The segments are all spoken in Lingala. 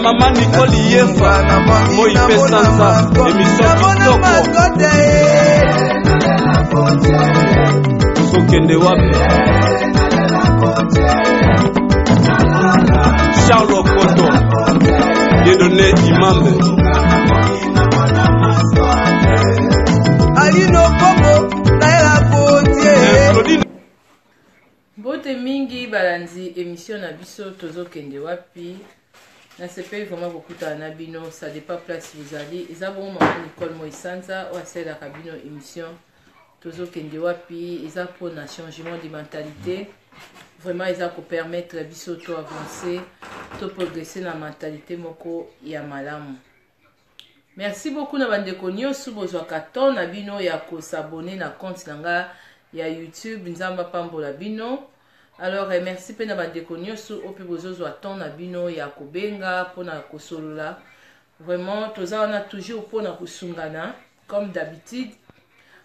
Maman Nicole Yefa, Moi Pesanza, émission Kitoko. Sokende wapi? Charles Koto, Dieudonné Imambe. Alino Kobo, Naela Kotier. Bote mingi balanzi émission na biso tozokende wapi. Na sepeli vraiment beaucoup na bino, ça dépend place vous allez. Eza bon maman Nicole Moisanza ou asela kabino émission tozokende wapi. Eza pour na changement de mentalité. Vraiment eza ko permettre biso to avancer, to progresser na mentalité moko ya malamu. Merci beaucoup na bandeko nyonso bozwaka ton na bino ya ko s'abonner na compte nanga ya YouTube Nzamba Pambola bino. Alors merci pe na bandeko nyonso ope bozozwa ton na bino ya kobenga pona kosolola. Vraiment toza on a toujours pona kusungana comme d'habitude.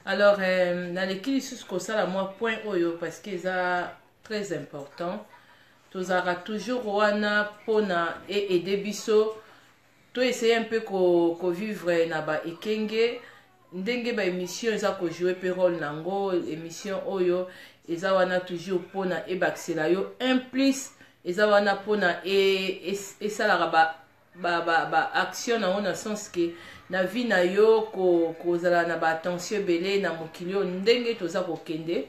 Alors na lekili sus ko sala moi point oyo parce que ça très important. Tozara toujours wana pona et aider biso. To essayer un peu ko vivre na ba ekenge ndenge ba émission za ko jouer pe rôle nango émission oyo eza wana toujours pona e baxela yo un plus eza wana pona e sala ba action na on sens que na vie na yo ko zala na ba attention belé na mokilio ndenge toza ko kende.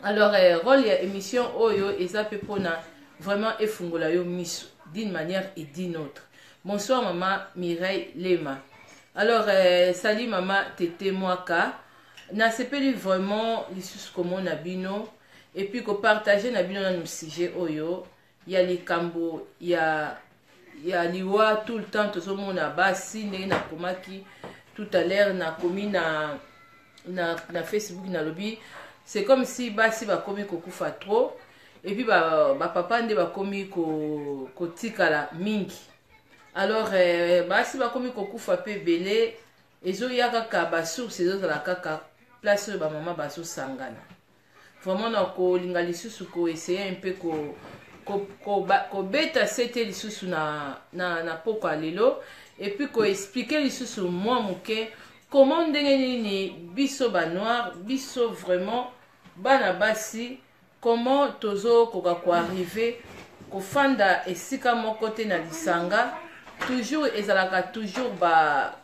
Alors rôle ya émission oyo eza pe pona vraiment efungola yo miso d'une manière et d'une autre. Bonsoir maman Mireille Lema. Alors salut maman Tété Mwaka. Na sepeli vraiment lisus comme na bino et puis ko partager na bino na sujet oyo ya likambo ya liwa tout le temps to mona basi ndenge na komaki tout à l'heure na komi na Facebook na lobby. C'est comme si basi ba komi ko kufa trop et puis ba papa nde ba komi ko tikala mingi. Alors basi ba komi ko kufa pe belé ezo yaka ka ba source ezo la kaka place ba maman baso sangana. Vraiment na ko linga lisusu ko essayer un peu ko beta c'était lisusu na poko lelo et puis ko expliquer lisusu moi muke comment ndenge nini biso ba noir biso vraiment bana basi comment tozo ko arriver ko fanda esika moko te na lisanga toujours ezalaka toujours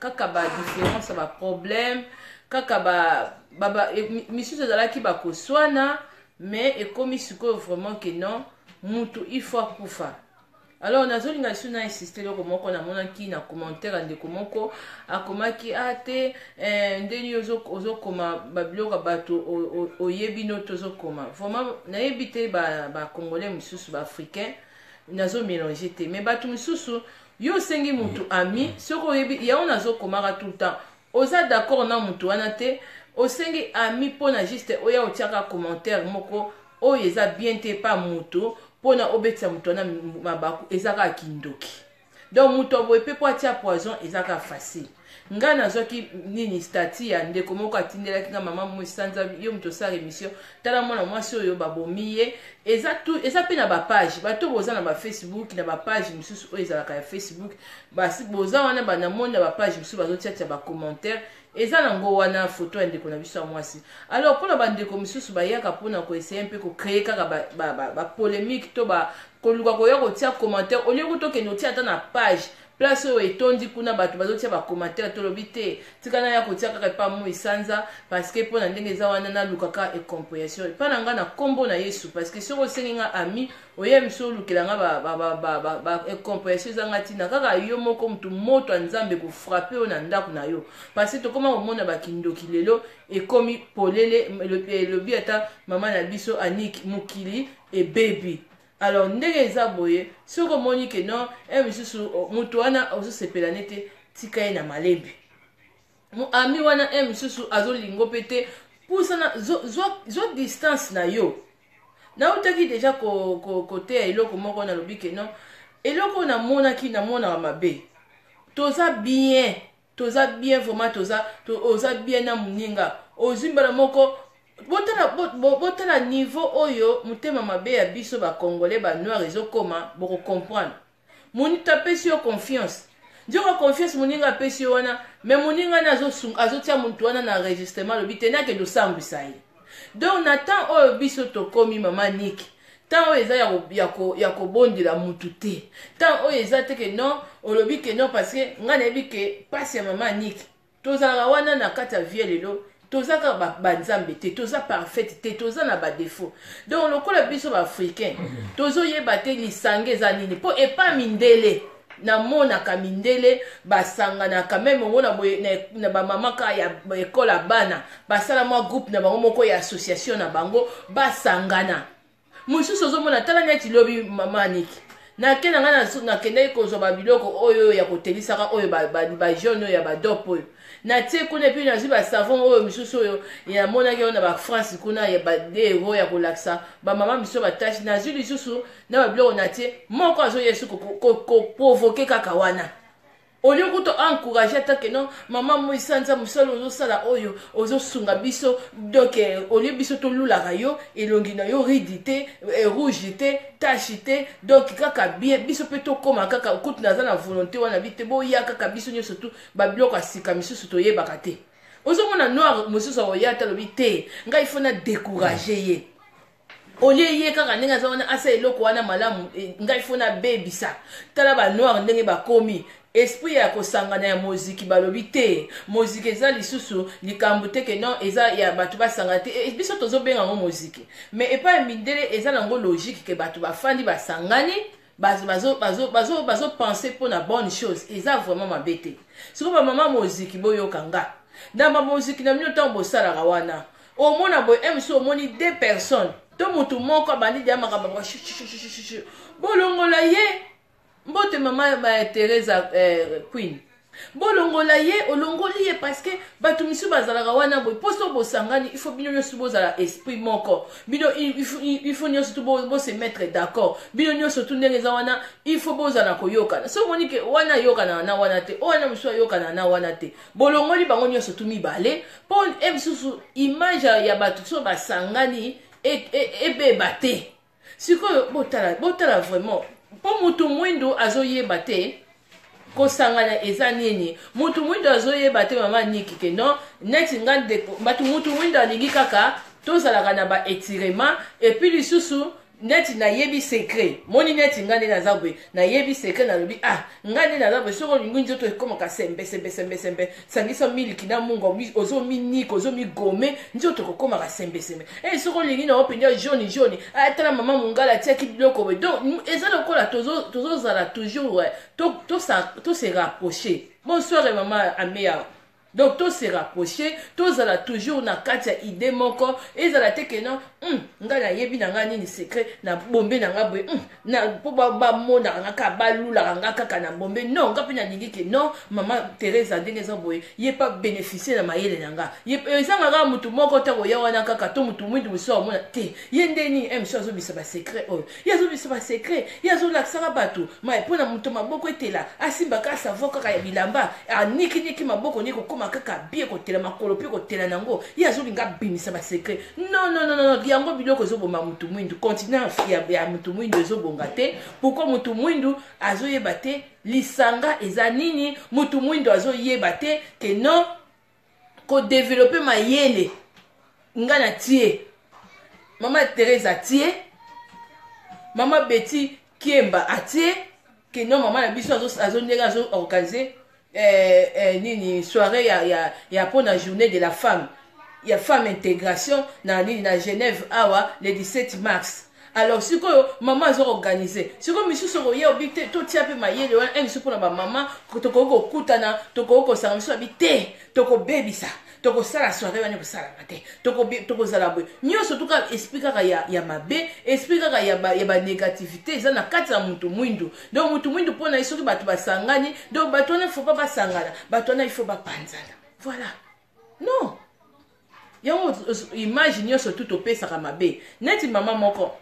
kaka ba différence ba problème kaka misusu ezalaki bakoswana mais ekomi sikoyo vraiment que non mutu il faut akufa. Alors nazolinga lisu na insister loko moko na monaki na commentaire ndeko moko akomaki ate ndeni ozokoma babiloko bato oyebi no tozokoma vraiment nayebi te ba congolais misusu ba africain nazo mélanger te mais bato misusu yo sengi mutu ami soko oyebi ya on azokomaka tout le temps oza d'accord na mutu wana te osengi ami pona juste oya otiaka commentaire moko oyo eza bien te pa mutu pona obetisa mutu wana mabaku ezaka kindoki donc mutu aboye pe po atia poison ezaka facile nga nazwaki nini stati ya ndeko moko atindelaki nga mama Moisanza yo mutu osala émission tala mwana mwasi oyo babomi ye eza pe na bapage bato boza na bafacebook na bapage misusu oyo ezalaka ya Facebook basi boza wana banamoni na bapage misusu bazotiatia bacommentaire eza nango wana photo ya ndeko na biso ya mwasi. Alors mpona bandeko misusu bayaka mpona koeseye mpe kocreye kaka bapolémique to koluka koya kotia commentaire olie kutokende otia ata na page place oyo etondi kuna bato bazotia bacommentaire tolobi te tikana ya kotia kaka epa Moisanza parce que mpona ndenge eza wana nalukaka ecomprehension epa na nga na nkombo na Yesu parce que soki osengi nga ami oye miso olukela nga ecomprehension ezanga ntina kaka yo moko mutu moto ya Nzambe kofrape oyo na ndako na yo parce que tokoma komona bakindoki lelo ekomi polele elobi ata mama na biso Anik Mukili ebebi. Alors ndenge eza boye soko moni ke non misusu mutu wana ozosepela nete tika ye na malembe mu ami wana misusu azolingo pete pusana zo distance na yo na utaki deja kote ya eloko moko na lobi ke non eloko na mona mabe toza bien vraiment oza bien na muninga ozimbala moko botala niveau oyo mutema mabe ya biso ba congolais ba noir ezokoma boko comprendre moni tapesi yo confiance nzoko confiance moninga apesi yo wana mais moninga na azotia muntu wana na enregistrement lobi te nake dosambwisa ye donc na temps oyo biso tokomi mama Niki tant oyo eza ya kobondela mutu te tant oyo eza te ke non olobi ke non parce que nga nayebi ke pasi ya mama Niki tozalaka wana na kati ya vie lelo toza kaka banzambe te toza parfaite te toza na badefo donc lokola biso baafricain tozoyeba te lisange eza nini mpo epa mindele namonaka mindele basanganaka meme omona boye na bamama kaka ya ekola bana basala mwa groupe na bango moko ya association na bango basangana mosusu ozomona tala neti lobi mama Niki nakenda nga nakendaki kozwa babiloko oyo ya kotelisaka oyo bajeune oyo ya badope oyo natie kuna epi nazwi basavon oyo misusu oyo yamonaki oyo na bafrance kuna ya badero ya kolakisa bamama misusu batashi nazwi lisusu na babiloko natie moko azoyesu koprovoke kaka wana olio kuto encourager atake non mama moisanza musolo ozosala oyo ozosunga biso donc olio biso tolulaka yo elongi na yo ridi te rouge te tache te donc kaka bien biso pe tokoma kaka kutu naza na volonté wana bite boya kaka biso nyonso tu babiloko asika misusu toyebaka te ozomona noir mosusu akoya ata lobi te ngai il faut na décourager ye olie ye kaka ndenge aza wana asa eloko wana malamu ngai il faut na bebisa tala banoir ndenge bakomi esprit ya kosangana ya moziki balobi te moziki eza lisusu likambo te ke non eza ya bato basangana te biso tozobenga yango moziki mais epai mindele eza nango logique ke bato bafandi basangani bazopense mpo na bonne chose eza vraiment mabe te siko bamama moziki boyoka nga na bamoziki na mino ntango bosalaka wana omona boye emso omoni 2 personnes to mutu moko abandi diamaka bango bolongola ye mbote mama Teresa Queen bolongola ye olongoli ye parce que bato misu bazalaka wana boy poso bosangani il faut bino nyonso bozala esprit moko bino il faut nyonso bo se mettre d'accord bino nyonso tu ndenge za wana il faut bozala koyokana so moni ke wana yokana na wana te wana misu yokana na wana te bolongoli bango nyonso tu mibale po emsusu image ya bato so basangani ebeba te sikoyo botala vraiment po mutu mwindo azoyeba te kosangana eza nini mutu mwindo azoyeba te mama Niki ke non neti ngande batu mutu mwindo alingi kaka tozalaka na ba étirement et puis lisusu neti nayebi secret moni neti ngande naza boye nayebi secret nalobi ngande naza boye soko lingi nzoto ekomaka sembe sangisa miliki na mungo ozomi Niki ozomi gome nzoto kokomaka sembe soko lingi na openda jaune atala mama mungala tiaki biloko boye donc eza lokola tozozala toujours to se rapprocher bonsoir mama Ameya donc to se rapprocher tozala toujours na kati ya idée moko ezala te ke non nga nayebi na nga nini secret na bombe na nga boye na po bamonaka nga kaka balulaka nga kaka na bombe non nga mpe nalingi ke non mama Teresa ndenge eza boye ye pa bénéficie na mayele na nga ezanga kaka mutu moko ntango ya wana kaka to mutu mwindu mosu amona te ye ndeni mosu azobisa basecret oyo ye azobisa basecret ye azolakisaka bato mpona mutu maboko etela asimbaka savo kaka ya bilamba anikiniki maboko ni kokoma kaka bie kotela makolo mpe kotela nango ye azolinga bimisa basecret non yango biloko ezoboma mutu mwindu continence ya mutu mwindu ezobonga te pourkoi mutu mwindu azoyeba te lisanga eza nini mutu mwindu azoyeba te ke non kodevelope mayele nga na tie mama Teresa atie mama Betty Kiemba atie ke non mama na biso azondenge azo-organize nini soirée ya pour la journée de la femme il y a femme intégration na Genève awa le 17 mars alors siko maman azo organiser siko misusu roye obite to tia pe mayele wana emisu pona ba mama tokoko kutana tokoko sanga misu abite toko bebisa toko sala soirée wana ko sala mate toko sala boy nyonso tuka expliquer ya mabe expliquer ya ba négativité eza na kati ya mutu mwindu donc mutu mwindu pona isoki bato basangani donc bato ne faut pas basangana bato na il faut ba panzana voilà non yango image nyonso tout opesaka mabe neti mama moko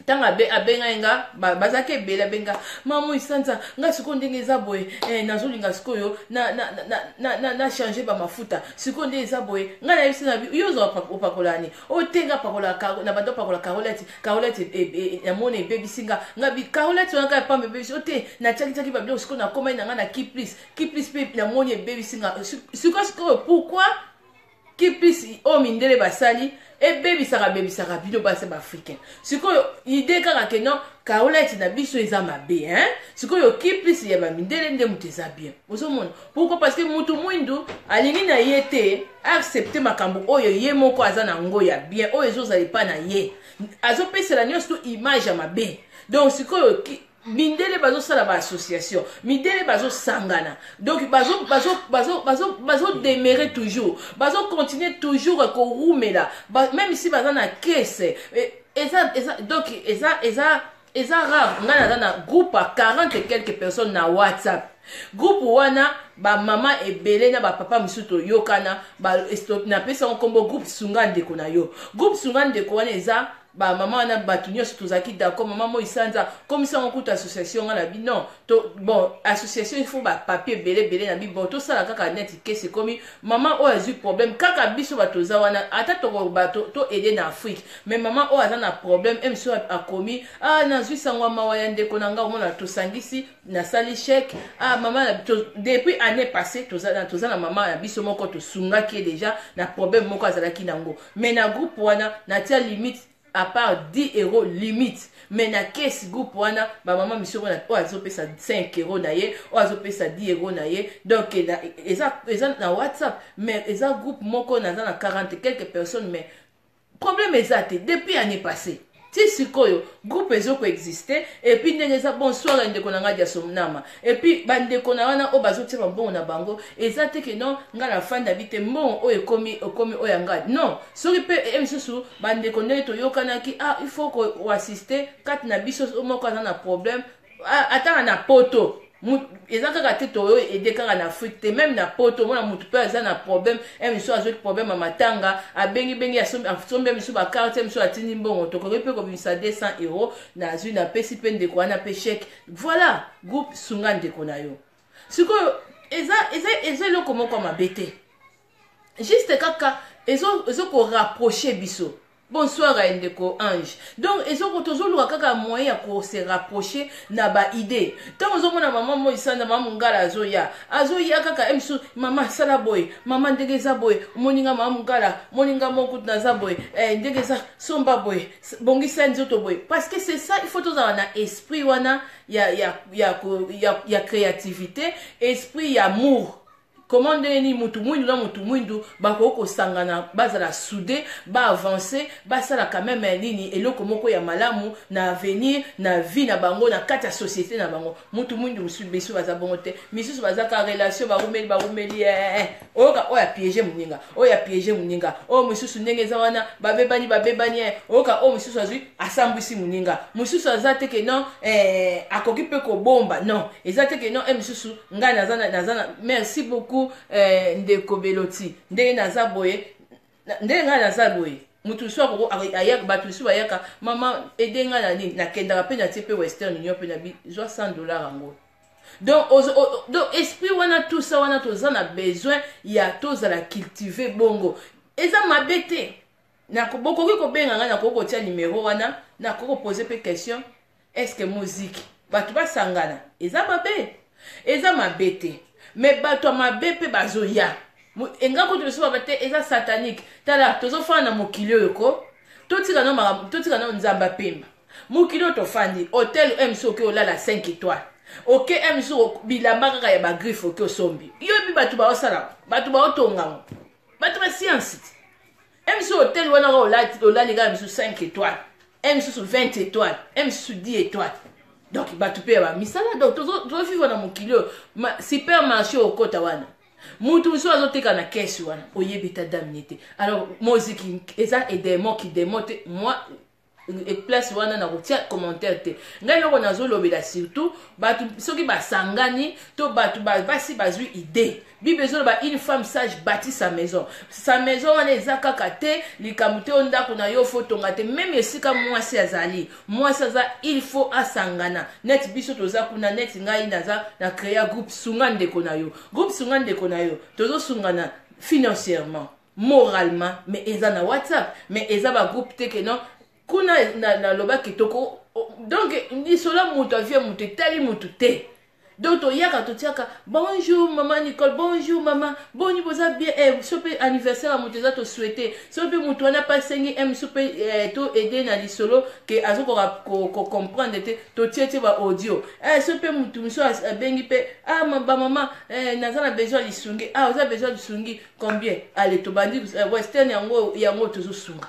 tanga abenga nga bazake bela benga mamo isanza nga siko ndenge eza boye nazolinga sikoyo na changer ba mafuta siko ndenge eza boye nga na yebisi na yozo opakolani otenga pakola na bando pakola Carolette ya mona ebebisi nga Carolette wana ka pambe bebisi ote na chaki ba bilo siko na koma na nga na Kiplis pe na mona ebebisi nga siko pourquoi Kiplis o mindele basali ebebisaka bino base ba africain sikoyo idée kaka ke non Carolette na biso eza mabe sikoyo Kiplis ya ba mindele nde mutu eza bien ozomona pourquoi parce que mutu mwindu alingi na ye te accepter makambo oyo ye moko aza na ngo ya bien oyo ezozali pa na ye azopesela nyonso image ya mabe donc sikoyo mindele bazo sala ba association mindele bazo sangana donc bazo demeurer toujours bazo continuer toujours ko roumela même si baza na caisse donc eza rare ngana na groupe à 40 et quelques personnes na WhatsApp groupe wana ba mama ebele na ba papa misuto yokana ba na pesa kombo groupe sungande ko na yo groupe sungande ko wana eza ba mama na batu nyonso tozaki d'accord mama mo isanza comme ça on coûte association na bi non to bon association il faut ba papier belé na bi bon to sala kaka net ke c'est comme maman o a eu problème kaka biso batoza wana ata to bato to aider na Afrique mais maman o a na problème même so a commis na zui sangwa mawaya ndeko nanga o mona to sangisi na sali chèque maman depuis année passée toza na maman ya biso moko to sunga ki déjà na problème moko azalaki nango mais na groupe wana na tia limite à part 10 € limite mais na caisse groupe wana ba maman monsieur wana o azopesa 5 € na ye o azopesa 10 € na ye donc eza na WhatsApp mais eza groupe moko na 40 quelques personnes mais problème ezate depuis année passée ti sikoyo groupe ezoko exister et puis ndenge za bonsoir ndeko na ngadia somnama et puis bandeko na wana o bazotia bon na bango ezate ke non nga la fin d'habiter mon o ekomi o yanga non sori pe emsusu bandeko ndenge to yokanaki il faut ko assister kat na biso moko na problème atanga na poto ezaka ka te to aider kaka na Afrique te même na poto mona mutu pe aza na problème miso azo problème matanga abengi asombe miso ba carte miso atini mbongo to ko pe ko bimisa 200 € na zui na pesi pe ndeko na pe chèque voilà groupe sunga ndeko na yo siko eza loko moko mabete juste kaka ezo ko rapprocher biso. Bonsoir à Ndeko Ange. Donc, ils ont toujours kaka moyen pour se rapprocher na ba idée. Tant aux hommes na maman moi isa na maman ngala azoya kaka emsu maman sala boy, maman ndegeza boy, moninga maman ngala, moninga moko na za boy, ndegeza somba boy, bongisa nzoto boy. Parce que c'est ça, il faut toujours avoir un esprit wana ya créativité, esprit ya amour. Comment ni mutu mwindu bakoko sangana bazala soudé ba avancer ba sala quand même nini eloko moko ya malamu na avenir na vie na bango na kata société na bango mutu mwindu musubiso baza bongo te misusu baza ka relation ba rumeli oya piéger muninga o misusu ndenge za wana babebani oka o misusu azui asambwisi muninga misusu azate ke non akoki pe ko bomba non ezate ke non misusu nga nazana merci beaucoup Ndeko Beloti ndenge naza boye mutu so ko ayaka batu so ayaka mama edenga na nini nakendaka pe na tipe Western Union pe na bi zo $100 ango donc esprit wana tout ça wana toza na besoin ya toza la cultiver bongo eza mabete na bokoki ko benga nga na ko tia numéro wana na ko poser pe question est-ce que musique batu basangana eza mabete mais bato mabepe bazoya engako to so babate eza satanique tala tozo fana mokili yoko totika no nzamba pemba mokili to fandi hotel MSO ke olala 5 étoiles OK MSO bilamba kaka ya ba griffe ke osombi yo bi bato ba osala bato ba otonga bato ba science MSO hotel wana olali ga MSO 5 étoiles MSO 20 étoiles MSO 10 étoiles. Donc, batu pe ba misala donc to vivre na mokilio supermarché au kota wana mutu so azoteka na caisse wana oyebita damnité alors musique eza et des mots qui démontent moi place wana na kotia commentaire te ngai loko nazolobela surtout batu soki basangani to batu basi bazwi idée Bible ezoloba une femme sage bâtit sa maison wana eza kaka te likambo te ondako na yo fo tonga te même esika mwasi azali mwasi aza il faut asangana net biso toza kuna net ngai naza na créer groupe sunga ndeko na yo groupe sunga ndeko na yo tozosungana financièrement moralement mais eza na WhatsApp mais eza ba groupe te que non kuna na loba kitoko donc ndisola mutu avia mutu tali mutu te donc toyaka totiaka bonjour maman Nicole bonjour maman boni boza bien sope anniversaire à mutu za to souhaiter sope mutu wana pas sengi sope to aider na lisolo que azo ko comprendre te to tiete ba audio sope mutu miso bengi pe ba maman naza na besoin lisungi oza besoin lisungi combien allez to bandi western yango tozo sunga.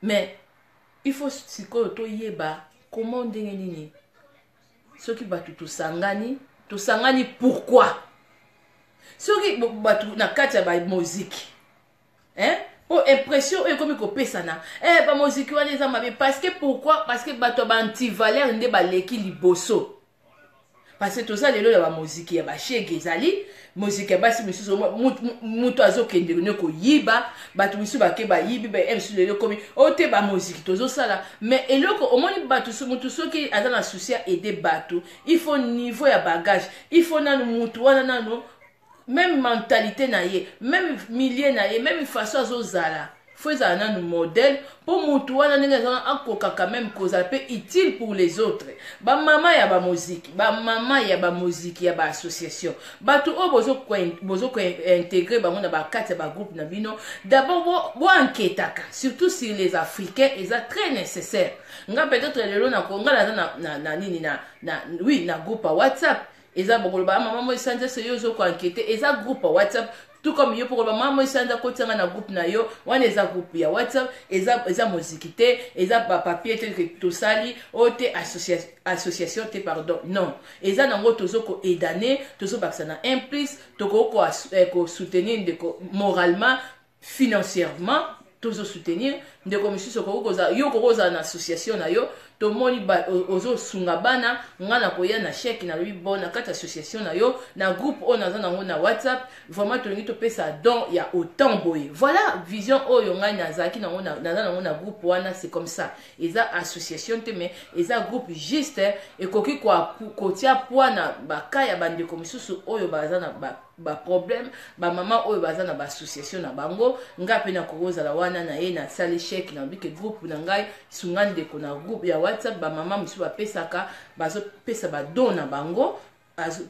Mais il faut sikoyo to yeba comment ndenge nini soki batu tosangani pourquoi soki batu na kati ya ba musique po impression oyo komi kopesana ba musique wana eza mabe parce que pourquoi parce que batu ba anti-valeur nde baleki liboso parce que toza lelo ya ba musique ya ba shege ezali musique ya basi misusu mutu azokende ne ko yiba batu misusu bakeba yibi ba misusu lelo komi ote ba musique tozosala mais eloko omoni batu mutu soki aza na souci à aider batu il faut niveau ya bagage il faut nanu mutu wana nanu même mentalité na ye même milieu na ye même façon azozala faut ezala nanu modèle pour mutu wana ndenge azala akoka quand même kozala pe utile pour les autres ba mama ya ba musique ya ba association batu o bozo ko intégrer bango na ba kati ba groupe na bino d'abord bo enquêtaka surtout sur les africains eza très nécessaire nga peut-être lelo na konga na nini na groupe WhatsApp eza bokoloba mama mo sanje se yo zo ko enquêter eza groupe WhatsApp tout comme yo pour le maman sanda ko tanga na groupe na yo wana eza groupe ya WhatsApp eza musique te eza ba papier te que to sali o te association te pardon non eza nango tozo ko aidaner tozo bakana implice to ko soutenir ndeko moralement financièrement tozo soutenir ndeko misusu ko koza yo ko koza na association na yo to moni ba ozo sunga bana ngana ko ya na chèque na lui bona kata association na yo na groupe on na na WhatsApp vraiment to ngi to pesa don ya autant boye voilà vision oyo ngai na zaki na na groupe wana c'est comme ça eza association te mais eza groupe juste et koki ko tia poana bakaya bande ko misusu oyo bazana ba problème ba mama oyo bazana ba association na bango ngape na koza la wana na ye na sali chèque na bike groupe na ngai sungande ko na groupe ya WhatsApp ba mama musu ba pesaka bazo pesa ba dona bango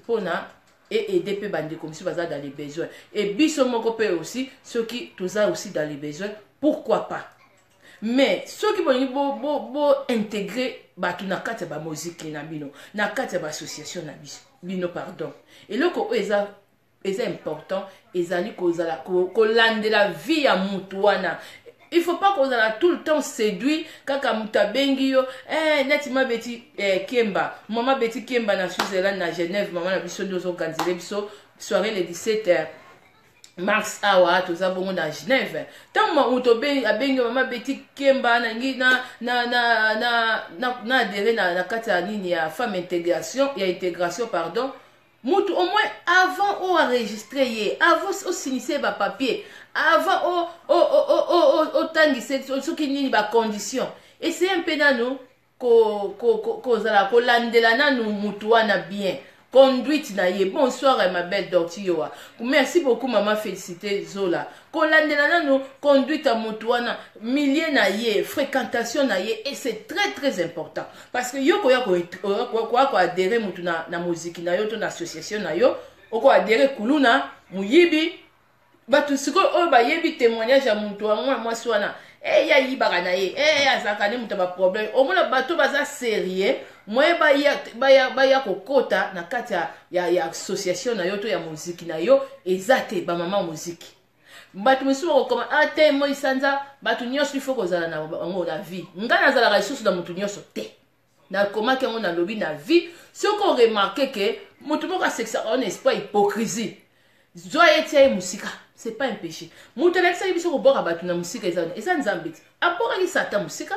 pona et aider pe bande comme si baza dans les besoins et biso moko pe aussi ceux qui toza aussi dans les besoins pourquoi pas mais ceux qui bo intégrer batu na kati ba musique na bino na kati ba association na bino pardon et loko eza important ezali kozala kolande la vie ya mutu wana. Il faut pas qu'on a tout le temps séduit kaka mutabengi yo neti ma beti Kemba mama beti Kemba na Switzerland na Genève maman na biso dozo organiser biso soirée le 17 mars awa toza bongo na Genève tant ma utobe abengi mama beti Kemba na ngi na adhérer na kata nini ya femme intégration pardon mutu au moins avant on enregistrer avant au signer ba papier avant au tangise soki nini ba condition et c'est un peu nanu ko zala ko landela nanu mutu wana bien conduite na ye bonsoir ma belle Dortioa merci beaucoup maman félicité Zola ko landela nanu conduite à mutu wana milieu na ye fréquentation na ye et c'est très très important parce que yo ko adhérer mutu na musique na yo to na association na yo ko adhérer kuluna muyibi batu siko o ba yebi témoignage ya muntu wa mwasi wana ya yibaka na ye azaka ne mutu ba problème o mona bato baza sérieux moye ba ya kokota na kati ya association na yo to ya musique na yo ezate ba mama musique batu musu ko koma ate mo isanza batu nyonso il faut kozala na ngo na vie ngana zala ka isusu na mutu nyonso te na koma ke ngo na lobi na vie soko remarquer que mutu moko sexa on n'est pas hypocrisie zoye tie musika c'est pas un péché. Moutalakisa biso ko boka batu na musika eza nzambeti. Apora ki satan musika.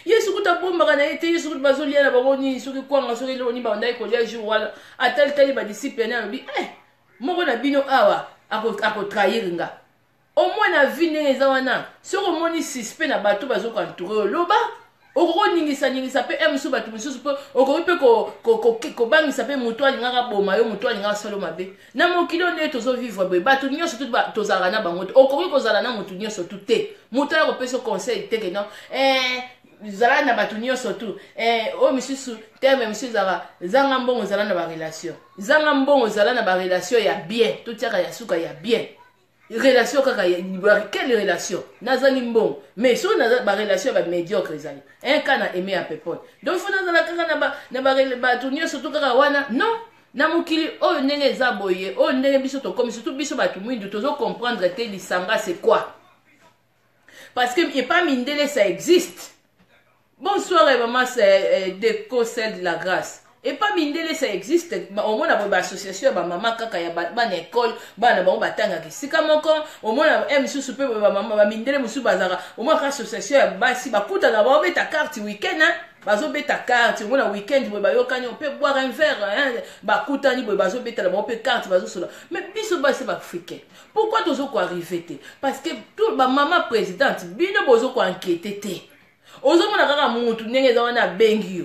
Yesu kuta bomba na ete Yesu kuta bazolia na baboni soki kwanga soki loni ba ndai ko lia jour wala atel tali ba disciple na bi moko na bino awa ako trahir nga. Au moins na vie ndenge wana soko moni suspect na bato bazoko entourer loba okoko ningisa pe musu bato mususu pe okoko pe ko bangisa pe mutu alingaka boma yo mutu alingaka solo mabe na mokilo ne tozo vivre be bato nyonso tout ba tozala na bango okoko kozala na mutu nyonso tout te mutu ala ko pesa conseil te que non zala na bato nyonso tout o misusu terme misusu zanga mbongo zala na ba relation zanga mbongo zala na ba relation ya bien tout tiaka ya suka ya bien relation kaka quelle relation nazali mbongo mais so na ba relation ba médiocre ezali un cas na aimé à pepon donc faut nazala kaka na ba tunyo surtout kaka wana non na mukili oyo ndenge eza boye oyo ndenge biso to comme surtout biso ba tumwindu tozo comprendre te lisanga c'est quoi parce que et pas mindele ça existe. Bonsoir maman c'est Déco celle de la grâce. Et pas mindele ça existe. Au moins na ba association ba maman kaka ya ba école ba na ba batanga ki sika moko au moins na msusu pe ba maman ba mindele musu bazara au moins ka association ya basi ba kuta na ba beta carte week-end hein bazo beta carte au moins na week-end ba yokani on peut boire un verre hein ba kuta ni bazo beta la ba pe carte bazo solo mais biso ba c'est ba africain. Pourquoi tozo ko arriver te parce que tout ba maman présidente bino bozo ko enquêter te ozo mona kaka mutu ndenge za wana bengi yo.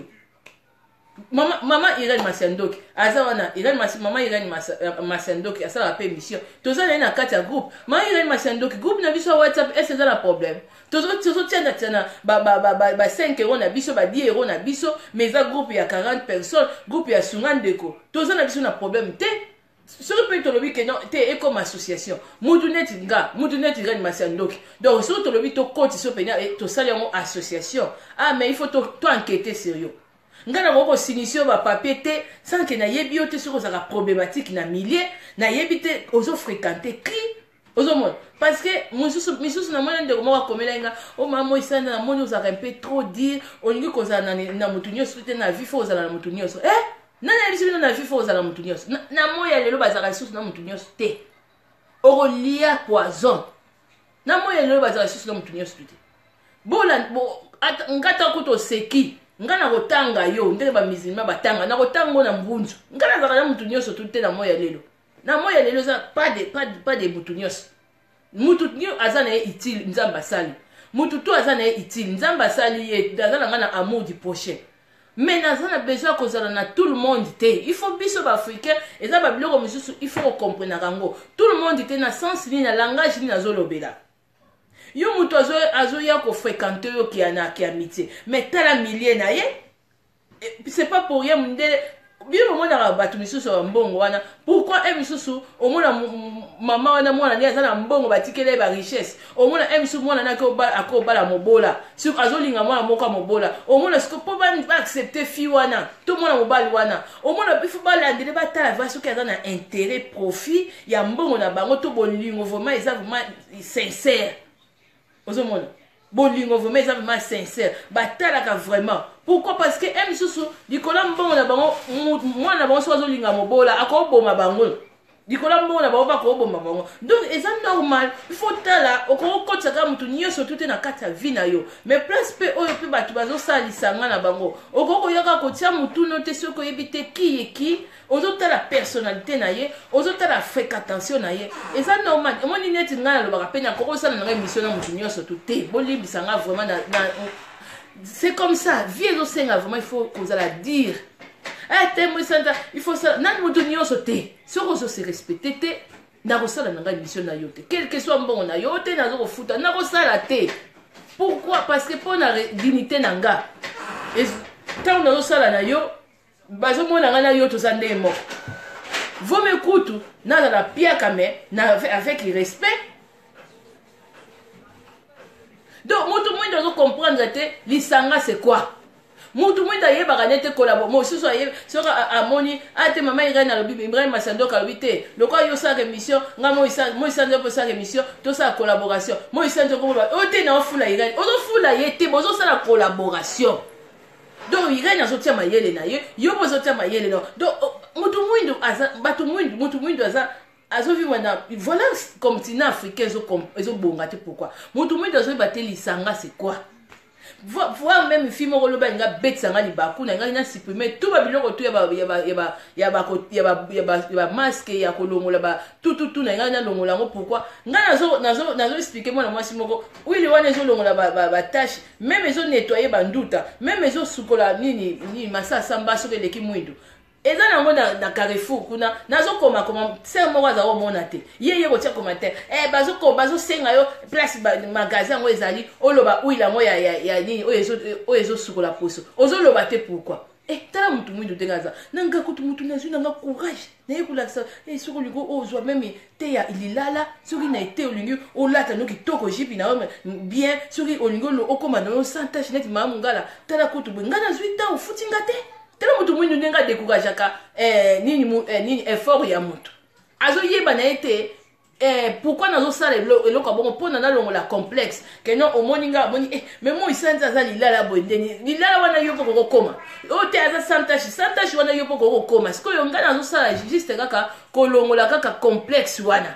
Maman Irène Massendoki azawana Irène maman Irène Massendoki asala la permission tozana na kati ya groupe maman Irène Massendoki groupe na biso WhatsApp est-ce ça le problème tozo tiana ba 5 € na biso ba 10 € na biso mais ça groupe ya 40 personnes groupe ya Sungan Deko tozana biso na problème te sur le to lobi que non te comme association mutunet Irène Massendoki donc sur to lobi to compte so pena to sala en association mais il faut to enquêter sérieux. Ngana moko sinisio ba papier te sans que na yebi yote sur za problématique na milieu na yebi te ozo fréquenter qui ozo mon parce que mususu na mona ndeko moko komelenga o mama isana na mona oza un peu trop dire olingi kozana na mutunyo soute na vie fo ozala na mutunyo so nana yebisi na vie fo ozala na mutunyo na moya lelo bazaka susu na mutunyo te orolia poison na moya lelo bazaka susu na mutunyo te bola ngata kuto seki ngana kotanga yo ndenge ba musulman batanga na kotango na mbunzu ngana zaka na mutu nyonso tutte na moya lelo za pas de mutu nyonso mutu nyo azana utile nzamba sali mutu to azana utile nzamba sali ye azana ngana amour du prochain mais nazana besoin kozala na tout le monde te il faut biso ba africain eza ba biloko mususu il faut comprendre rango tout le monde te na sens ni na langage ni na zolobela. Yo mutu azo ya ko fréquenter yo ki ana ki amitié mais tala millier na ye c'est pas pour rien mundele bien au moins na batu misusu mbongo wana pourquoi misusu au moins maman wana mwana ni azana mbongo batikele ba richesse au moins misusu mwana na ko bala mobola sur azolinga mwana moko mobola au moins ce que po ba accepter fi wana tout mwana mobali wana au moins il faut ba landele ba tala va soki azana intérêt profit ya mbongo na bango to bolingo vraiment ils vraiment sincère. Ozomona bolingo vraiment ça vraiment sincère batalaka vraiment pourquoi parce que misusu dikola mbongo na bango mwana bango so azolinga mobola akoboma bango dikola mbongo na bango bakoboma bango donc c'est normal il faut tala okokotsa ka mutu nyonso tout na kati ya vie na yo mais place pe oyo pe batu bazosalisanga na bango okokoyoka kotia mutu no te soko yebite ki ozotala personnalité na ye ozotala fréquentation na ye et ça normal et moi ni neti ngana lo bakapenya kokosana na émission na mutu nyonso tout te bolibisanga vraiment c'est comme ça vie ezosenga vraiment il faut kozala dire il faut ça nan mutu nyonso te soko zo se respecter te na kosala na émission na yo te quel que soit mbongo na yo te nazo kofuta na kosala te pourquoi parce que pour na dignité nanga et tant nazo sala na yo bazo mona ngana yo to sande mo vous m'écoutez na la piaka mais avec le respect donc mutu mwindo zo comprendre te lisanga c'est quoi mutu mwindo yeba kanete collabo mo susu aye soka amoni ate mama Irène alobi Ibrahim Massendoki alobi te lokwa yo sa émission nga mo isanzo po sa émission to sa collaboration mo isanzo ko ba ote na ofula Irène ozo fula yete bozo sa la collaboration. Donc Irène azotia mayele na ye yo bozotia mayele no donc mutu mwindo aza batu mwindo mutu mwindo aza voilà continent africain ils ont bongaté pourquoi mutu mwindu azoyeba te lisanga c'est quoi voir même film oloba nga bet sanga libaku na nga supprimer tout ba biloko to ya ba masque ya kolongola ba tout na nga longola ngo pourquoi nga nazo expliquer moi na mwasi moko oui le wana ezo longola ba tâche même ezo nettoyer ba nduta même ezo sukola nini masa samba soke leki mwindu eza nango na Carrefour kuna nazokoma koma ser moko aza komona te ye kotia commentaire bazosenga yo place magasin yango ezali oloba uila yango ya nini oyo ezosukola poso ozoloba te pourquoi tala mutu mwindu ndenge aza nanga kutu mutu nazwi nanga courage naye kolakisa soki olingi ozwa meme te ya lilala soki na ete olingi olata no kitoko jipi na yo bien soki olingi okoma na yo sans tache neti mama ngala tala kutu bwe nga nazwi ta ofuti nga te tala mutu mwindu ndenge adécourageaka nini effort ya mutu azoyeba na ye te pourquoi nazosala eloko ya bongo mpona nalongola complexe ke non omoni nga omoni mais moi isanza aza lilala boye ndeni lilala wana yo mpo kokokoma oyo te aza santashi wana yo mpo kokokoma sikoyo ngai nazosala juste kaka kolongola kaka complexe wana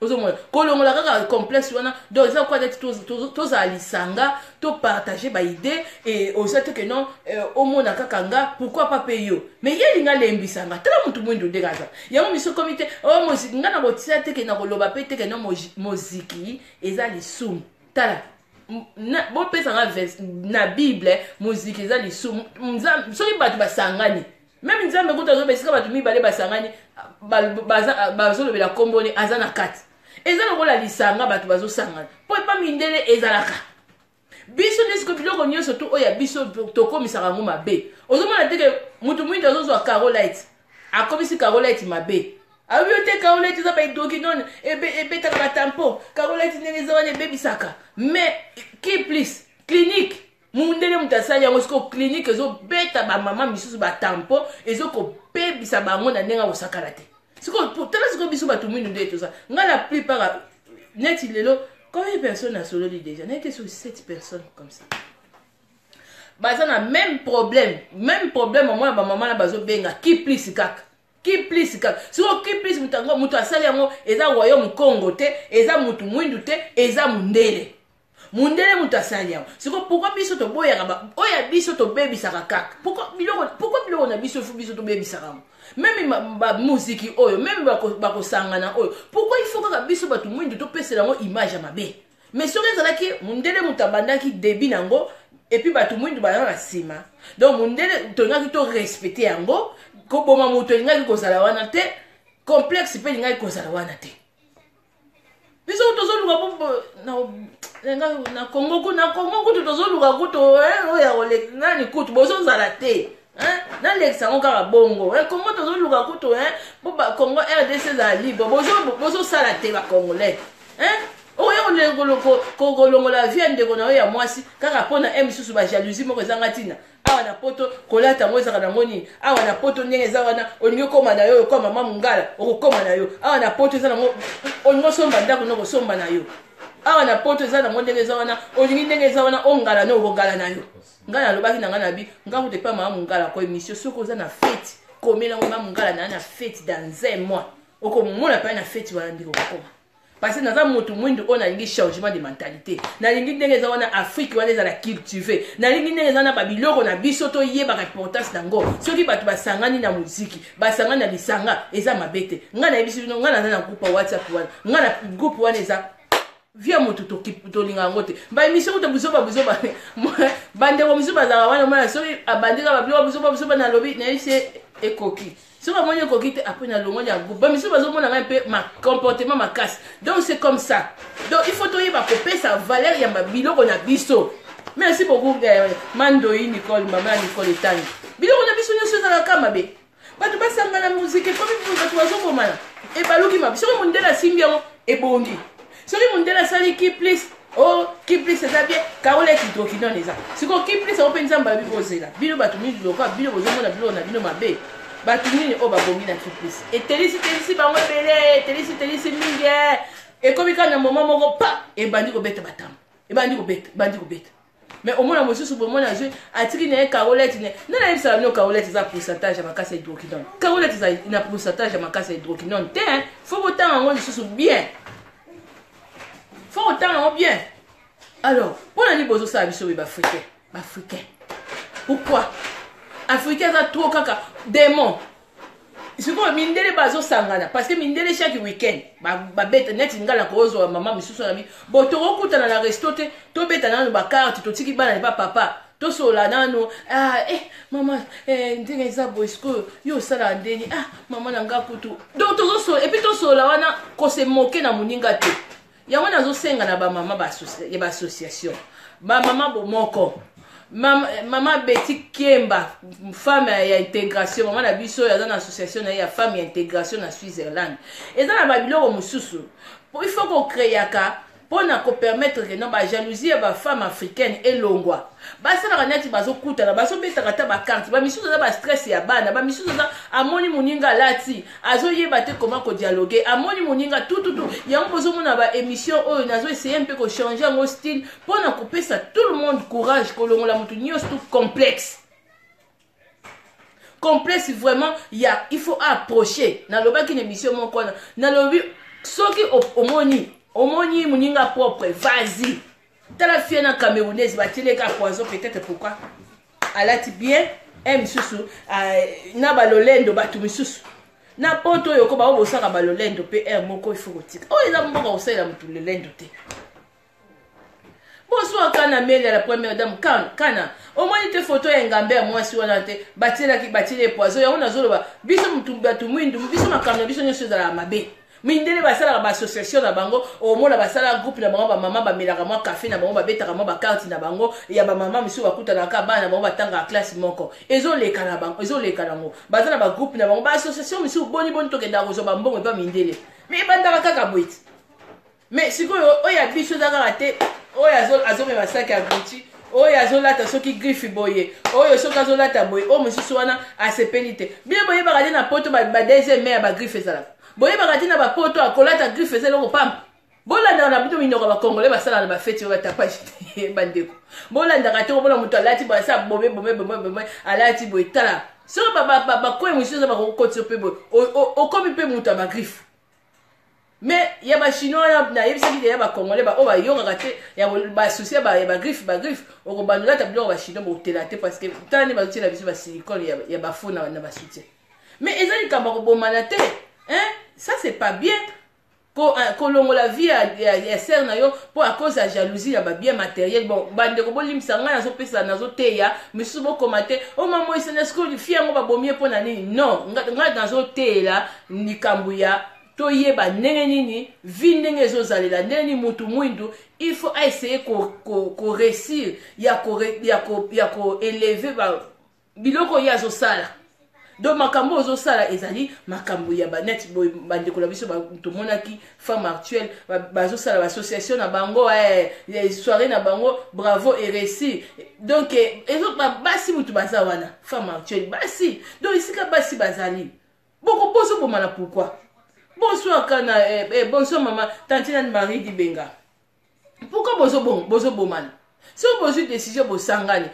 ozomona kolongola kaka complexe wana donc eza kwa neti tozala lisanga topartage baide et oza te ke non omona kaka nga pourquoi pas pe yo mais ye linga lembisanga tala mutu mwindu ndenge aza yango miso komi te moziki nga na botisa te ke na koloba pe te ke non moziki eza lisumu tala bopesanga na bible moziki eza lisumu soki bato basangani même nzambe kuta azobela esika bato mibale basangani bazolobela komboni aza na kati eza lokola lisanga bato bazosangana po epa mindele ezalaka biso nesiko biloko nyonso to oyo ya biso tokomisaka yango mabe ozomona teke mutu mwindu azozwa carolite akomisi carolite mabe abi yo te carolite eza baidoki none ebetaka batampo carolite ndenge eza wana ebebisaka mais ki plus clinique mundele mutu asali yango siko clinique ezobeta bamama misusu batampo ezokobebisa bango na ndenge akosakala te siko tala siko biso bato mwindu nde toza nga la plupart neti lelo combien de personnes a sololi déjà n'a été sur 7 personnes comme ça baza na même problème au moins ba maman na bazo benga qui plus kaka siko qui plus mutango mutu asali yango eza royaume Congo te eza mutu mwindu te eza mundele mutu asali yango siko pourquoi biso to boyaka oya biso to bebisaka kaka pourquoi biloko na biso fu biso to bebisaka même ba musique oyo même bakosangana oyo pourquoi il faut kaka biso bato mwindu topesela yango image ya mabe mais soki ezalaki mundele mutu abandaki debi nango epuis bato mwindu bazala na nsima donc mundele tolingaki to respecte yango koboma moto elingaki kozala wana te complexe mpe elingaki kozala wana te biso tozoluka na Congo kutu tozoluka kutu oya kolek nani kutu bozozala te nalekisa ngo kaka bongo Congo tozoluka kutu po Congo RDC ezala libre bozosala te bacongolais oyo kolongola vie ndeko na yo ya mwasi kaka mpona misusu bajalousie moko ezanga ntina awa na poto kolata yango ezaka nango nini awa na poto ndenge eza wana olingi okóma na yo okóma mama mungala okokóma na yo awa na poto eza nango olingi osomba ndako no kosomba na yo awa na poto eza nango ndenge eza wana olingi ndenge eza wana ongala no okongala na yo ngai nalobaki na ngai na bi ngai kutu epa mama mungala ko émission soki oza na fete komela ngo mama mungala na fete dans un mois okomona mpe na fete wana ndenge okokóma parce que naza moto mwindu oyo nalingi changement de mentalité nalingi ndenge eza wana Afrique wana ezala cultivé nalingi ndenge eza wana babiloko na biso toyebaka importance nango soki bato basangani na muziki basangani na lisanga eza mabe te ngai nayebisi bino ngai naza na groupe ya WhatsApp wana ngai na groupe wana eza via moto tolinga yango te baémission kuta buzoba bandeko misusu bazala wana mwana soki abandika babiloko buzoba na lobi nayebisi ekoki soki amoni ekoki te apres na longo ya groupe bamisusu bazomona ngai mpe ma comportement makasi donc c'est comme ça donc il faut toyeba kopesa valeur ya biloko na biso merci beaucoup Mandoi Nicole mama ya Nicole etangi biloko na biso nyonso ezalaka mabe bato basangana muziki komi bato bazokomana ebaluki mabe soki mondele asimbi yango ebongi soki mondele asali kiplis kiplis eza bien Carolite hydroquinone eza siko kiplis ako mpe nzambe abi kozela bino bato mingi loka bino bozomona biloko na bino mabe bato nini oyo babongi na kiplis etelisi bango ebele etelisi mingi ekomi kaka na moma moko pa ebandi kobeta batambo ebandi kobeta mais au moins la mosusu bon mona jouer atiki na Carolette ne na yebisa bino Carolette za pourcentage ya makasa hydroquinone Carolette za na pourcentage ya makasa hydroquinone te faut autant en mosusu bien faut autant en bien alors pour la bozo ça biso ba africain pourquoi africain za trop kaka démon c'est quoi mindele bazo sangana parce que mindele chaque week-end ba bête net ngala kozo maman misusu na bi boto okuta na resto te to beta na ba carte to tiki bana ba papa to sola nano maman ndenge za boisco yo sala ndeni maman na ngakutu donc to so et puis to sola wana ko se moquer na muninga te ya wana zo senga na ba mama ba association ba mama bo moko Maman Betty Kiemba, femme ya intégration, maman na biso ya dans association ya femme ya intégration na Switzerland. Et dans la Babylone mususu, il faut qu'on crée ka pour na ko permettre que non ba jalousie ba femme africaine et longwa. Ba sala kanati bazo kuta na bazo betaka ta ba carte, ba misusu za ba stress ya bana, ba misusu za amoni muninga lati, azo yeba te comment ko dialoguer, amoni muninga tout. Ya mbozo mona ba émission o nazo essayer un peu ko changer mon style pour na couper ça tout le monde courage ko longola mutu nyos tout complexe. Complexe vraiment, il faut approcher. Na loba ki émission mon kona, na lobi soki omoni muninga propre, vas-y. T'as la fille na camerounaise, bah tu les gars poison peut-être pourquoi. Alati bien, misusu, na balolendo batu misusu. Na poto yoko ba obosaka balolendo pe moko il faut kotika. Oh eza mboka osala mutu lolendo te. Bonsoir kana mele la première dame kana. Omoni te photo ya ngambe ya mwasi wana te, batile poison ya ona zolo ba biso mutu batu mwindu, biso makamna biso nyoso za la mabe. Mindele basala ba association na bango au mona basala groupe na bango ba mama ba melaka mwa café na bango ba betaka mwa ba carte na bango ya ba mama misu bakuta na ka bana bango batanga classe moko ezo leka na bango ezo leka nango basala ba groupe na bango ba association misu boni to ke ndako zo ba mbongo ba mindele mais bandaka kaka boiti mais sikoyo oya biso za kaka te oya azo me basaka ya Gucci oyo azolata soki griffe boye oyo soki azolata boye o mosusu wana asepeli te bien boye bakadi na poto ba deuxième mai ya ba griffe ezalaka boye bakadi na ba poto akolata griffe ezaloko pamba bolanda na buto minoko ba congolais basala na ba fete ba tapage bandeko bolanda ka to bona muto alati ba sa bombe alati boye tala so ba ko émission za ba ko tsope boye o komi pe muto ba griffe mais il y a ba chinois na yebisa ki ya ba congolais ba o ba yoka te ya ba souci ba griffe o ko banula ta bilo ba chinois bo telate parce que tani ba tila biso ba silicone ya ba fona na ba soutien mais ezali kamba ko bomana te hein ça c'est pas bien ko longo la vie ya ser na yo pour à cause de jalousie ya ba bien matériel bon bande ko bolimisa nga na zo pesa na zo teya misu bo komate o mamo isana school fia ngo ba bomie pona nini non nga na zo tela ni kambuya toyeba ndenge nini vi ndenge ezozalela ndenge nini mutu mwindu il faut essayer ko réussir ya ko élever ba biloko ya zosala donc makambo ozosala ezali makambo ya banet bandeko na biso tomonaki femme actuelle bazosala ba association na bango soirée na bango bravo et réussi donc ezo basi mutu baza wana femme actuelle basi donc isika basi bazali boko bozo bomana pourquoi. Bonsoir kana bonsoir maman Tantina Marie Dibenga. Pourquoi bozo bomana? Si vous posez une décision bosangani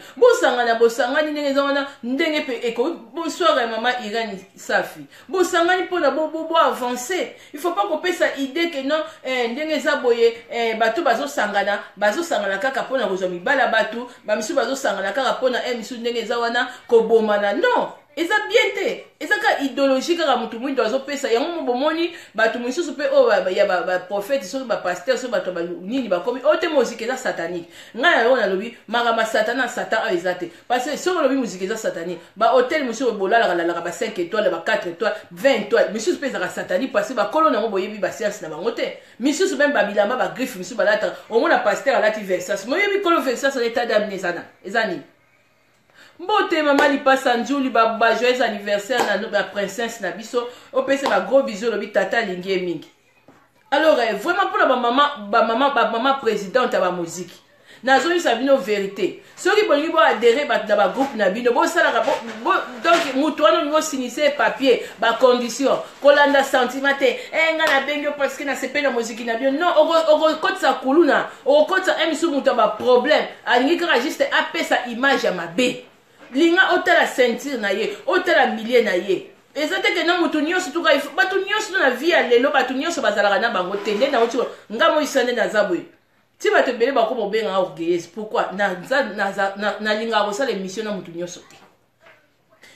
ndenge zona ndenge pe eko bonsoir maman Irène Safi. Bosangani pour na bo avancer. Il faut pas qu'on pèse sa idée que non ndenge za boye bato bazo sangana kaka pona kozomi bala bato ba misu bazo sangana kaka pona misu ndenge za wana ko bomana non. Eza bien te eza ka idéologie kaka mutu mwindo azopesa yango bomoni batu misusu pe o ya ba prophète so ba pasteur so bato ba nini ba komi o te musique eza satanique nga yo na lobi magama satan ezate parce que so lobi musique eza satanique ba hôtel musu bolala la ba 5 étoiles ba 4 étoiles 20 étoiles misusu pe eza satanique parce que ba kolona ngo boyebi ba science na bango te misusu même ba bilamba ba griffe misusu balata o mona pasteur alati Versace moyebi kolo Versace en état d'amener sana ezani. Mbote maman li passe Anjuli ba joyeux anniversaire na princesse na biso o pese ba gros bisous lobi tata lingi mingi. Alors vraiment pour la maman présidente ba musique. nazoyisa bino vérité soki bolingi boadere bato na bagroupe na bino bosalaka donc moto wana olingi osinise papier bacondition kolanda sentiment te nga nabengi yo parce que nasepeli na moziki na bino non okokotisa kuluna okokotisa emisu moto ya baproblème alingi kaka juste apesa image ya mabe linga otala ceinture na ye otala milieu na ye eza te ke na moto nyonso tuka bato nyonso na vie ya lelo bato nyonso bazalaka na bango te nde nauti nga moyisa nde naza boye ti bato ebele bakoma obengaka orgueilleuse pourquoi nalingaka kosala émission na moto nyonso te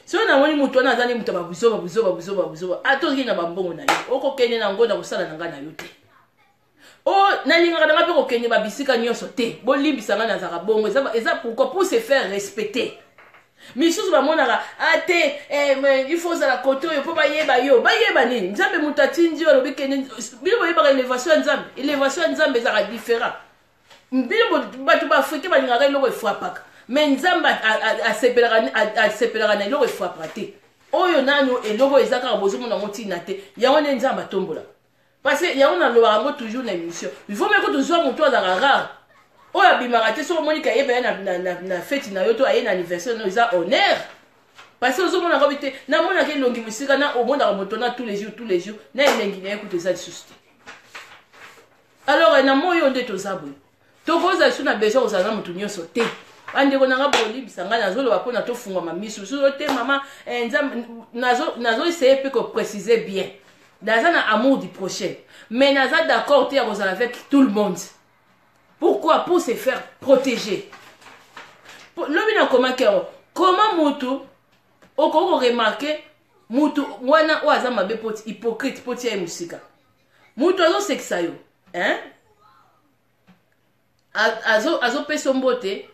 so namoni moto wana aza nde moto babuzoba atoki na bambongo na yo okokende nango na kosala na nga na yo te nalingaka nanga mpe kokende babisika nyonso te bolimbisanga nazaka bongo eza pourquoi pour se faire respecter misusu bamonaka ate il faut ozala kote oyo mpo bayeba yo bayeba nini nzambe moto atindi yo alobi kende bino boyebaka élévation ya nzambe ezaka différent bino bato baafrikain balingaka eloko efwapaka me nzambe asepelaka na eloko efwapaka te oyo nano eloko eza kaka bozomona yango ntina te yango nde nzambe atombola parce que yango nalobaka yango toujours na émission il faut meko tozwa moto azalaka rare oyo abimaka te soki omonika ayeba ye na feti na yo to aye na anniversaire no eza honneur parce que ozomonaka bi te namonaka elongi mosika na omonaka moto na tous les jours na elengi na ye kuta eza lisusu te alors na moi oyo nde toza boye tokozala lisu na besoin kozala na moto nyonso te bandeko nanga bolibisa ngai nazoloba mpona tofungwama misu suso te mama nazoessaye mpe koprécise bien naza na amour du prochain mais naza d'accord te ya kozala avec tout le monde. Pourquoi? Pour se faire protéger. Lobi na komaki yango comment mutu okoko remarquer mutu wana oaza mabe poti hypocrite poti ya musika mutu azosekisa yo azopesa mbote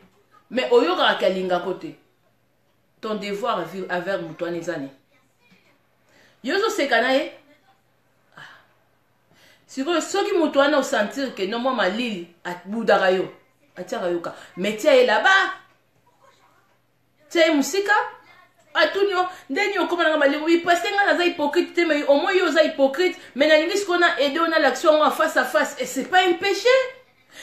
mais oyokaka kalingako te ton devoir à vivre avec mutu wana eza nini yo ozoseka na ye sikoyo soki moto wana osentir ke no mwa malili abudaka yo atiaka yoka me tia ye laba tia ye musika atuni yo ndeni okomananga malili oui parce que nga naza hypocrite te mais au moins yo oza hypocrite mais nalingi sikoyo na aide ona l'action yango face à face et c'est pas un péché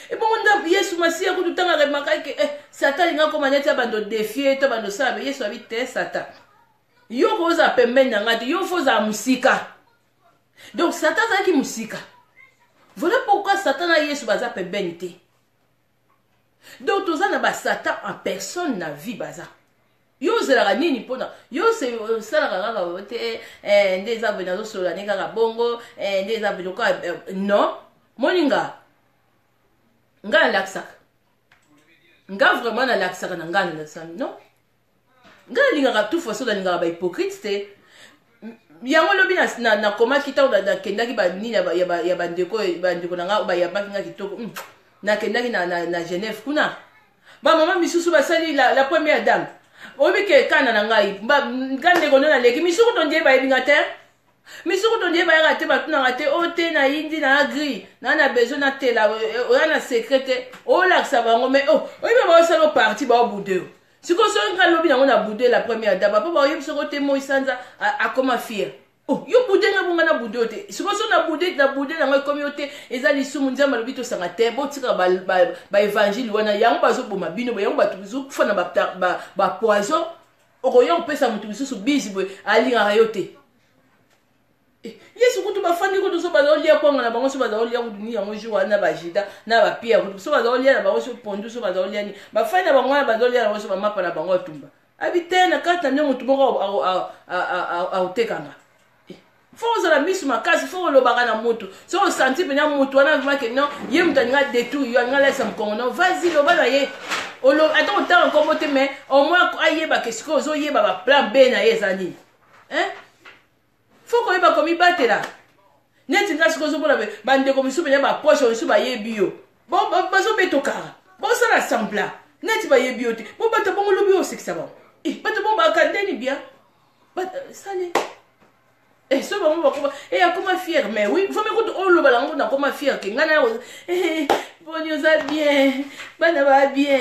et bon nda yesu masiya kutu tanga remarquai ke satan linga koma neti ya bando défier to bando sala be yesu abi te satan yo ko oza pembeni na nga te yo fo oza musika donc satan azalaki musika. Voilà pourquoi Satan a Yesu baza pembeni te. Donc toza na ba Satan en personne na vie baza. Yo zelaka nini pona. Yo se salaka kaka te ndeza bena zo sola ne kaka bongo ndeza bena ko non moninga. Nga laksaka. Nga vraiment na laksaka na nga na sam non. Nga linga tout façon da linga ba hypocrite te. Yango lobi na koma kita na kendaki ba nini ya bandeko nanga ba ya bakinga kitoko na kendaki na Genève kuna ba mama misusu basali la première dame obi ke kana na ngai ba ngande kono na leki misuku tonje ba yebinga te misuku tonje ba yaka te batuna ngate o te na indi na agri na besoin na tela o na secrète o la sa bango mais obi ba salo parti ba obude. Si vous avez boudé la première dame, vous avez boudé à comment faire. Oh, vous boudé na boudé. Si vous avez boudé na la communauté, et ça les sous-mundia malobito sangate, bon tira ba évangile wana yang bazo boma bino ba yang ba tuzu fana ba poison. Okoyon pesa mutu su busy ali rayote. Yesu kutu bafandi kutu so bazolia kwanga na bango so bazolia kuduni yango jour na bajida na ba pia kutu so bazolia na bango so pondu so bazolia ni bafandi na bango na bazolia na so ba mapa na bango tumba abitena kata nde mutu moko a utekanga faut la misu makasi faut lo bagana mutu so senti pena mutu wana vima ke non ye mutaninga détour yo nga laisse mkongo non vas-y lo bana ye olo attends autant encore moté mais au moins ayeba que ce que zo yeba ba plan B na yezani faut qu'on y va comme il batte là. Net in la chose pour la bande comme sous ba poche on sous ba yebio. Bon bazo betokara. Bon ça l'assemble là. Net ba yebio. Bon ba te bon le bio c'est que ça va. Ba te bon ba kandeni bien. Ba salé. Et ça bon ba et comment fier mais oui, faut me ko on le balango na comment fier que ngana bon nous a bien. Bana ba bien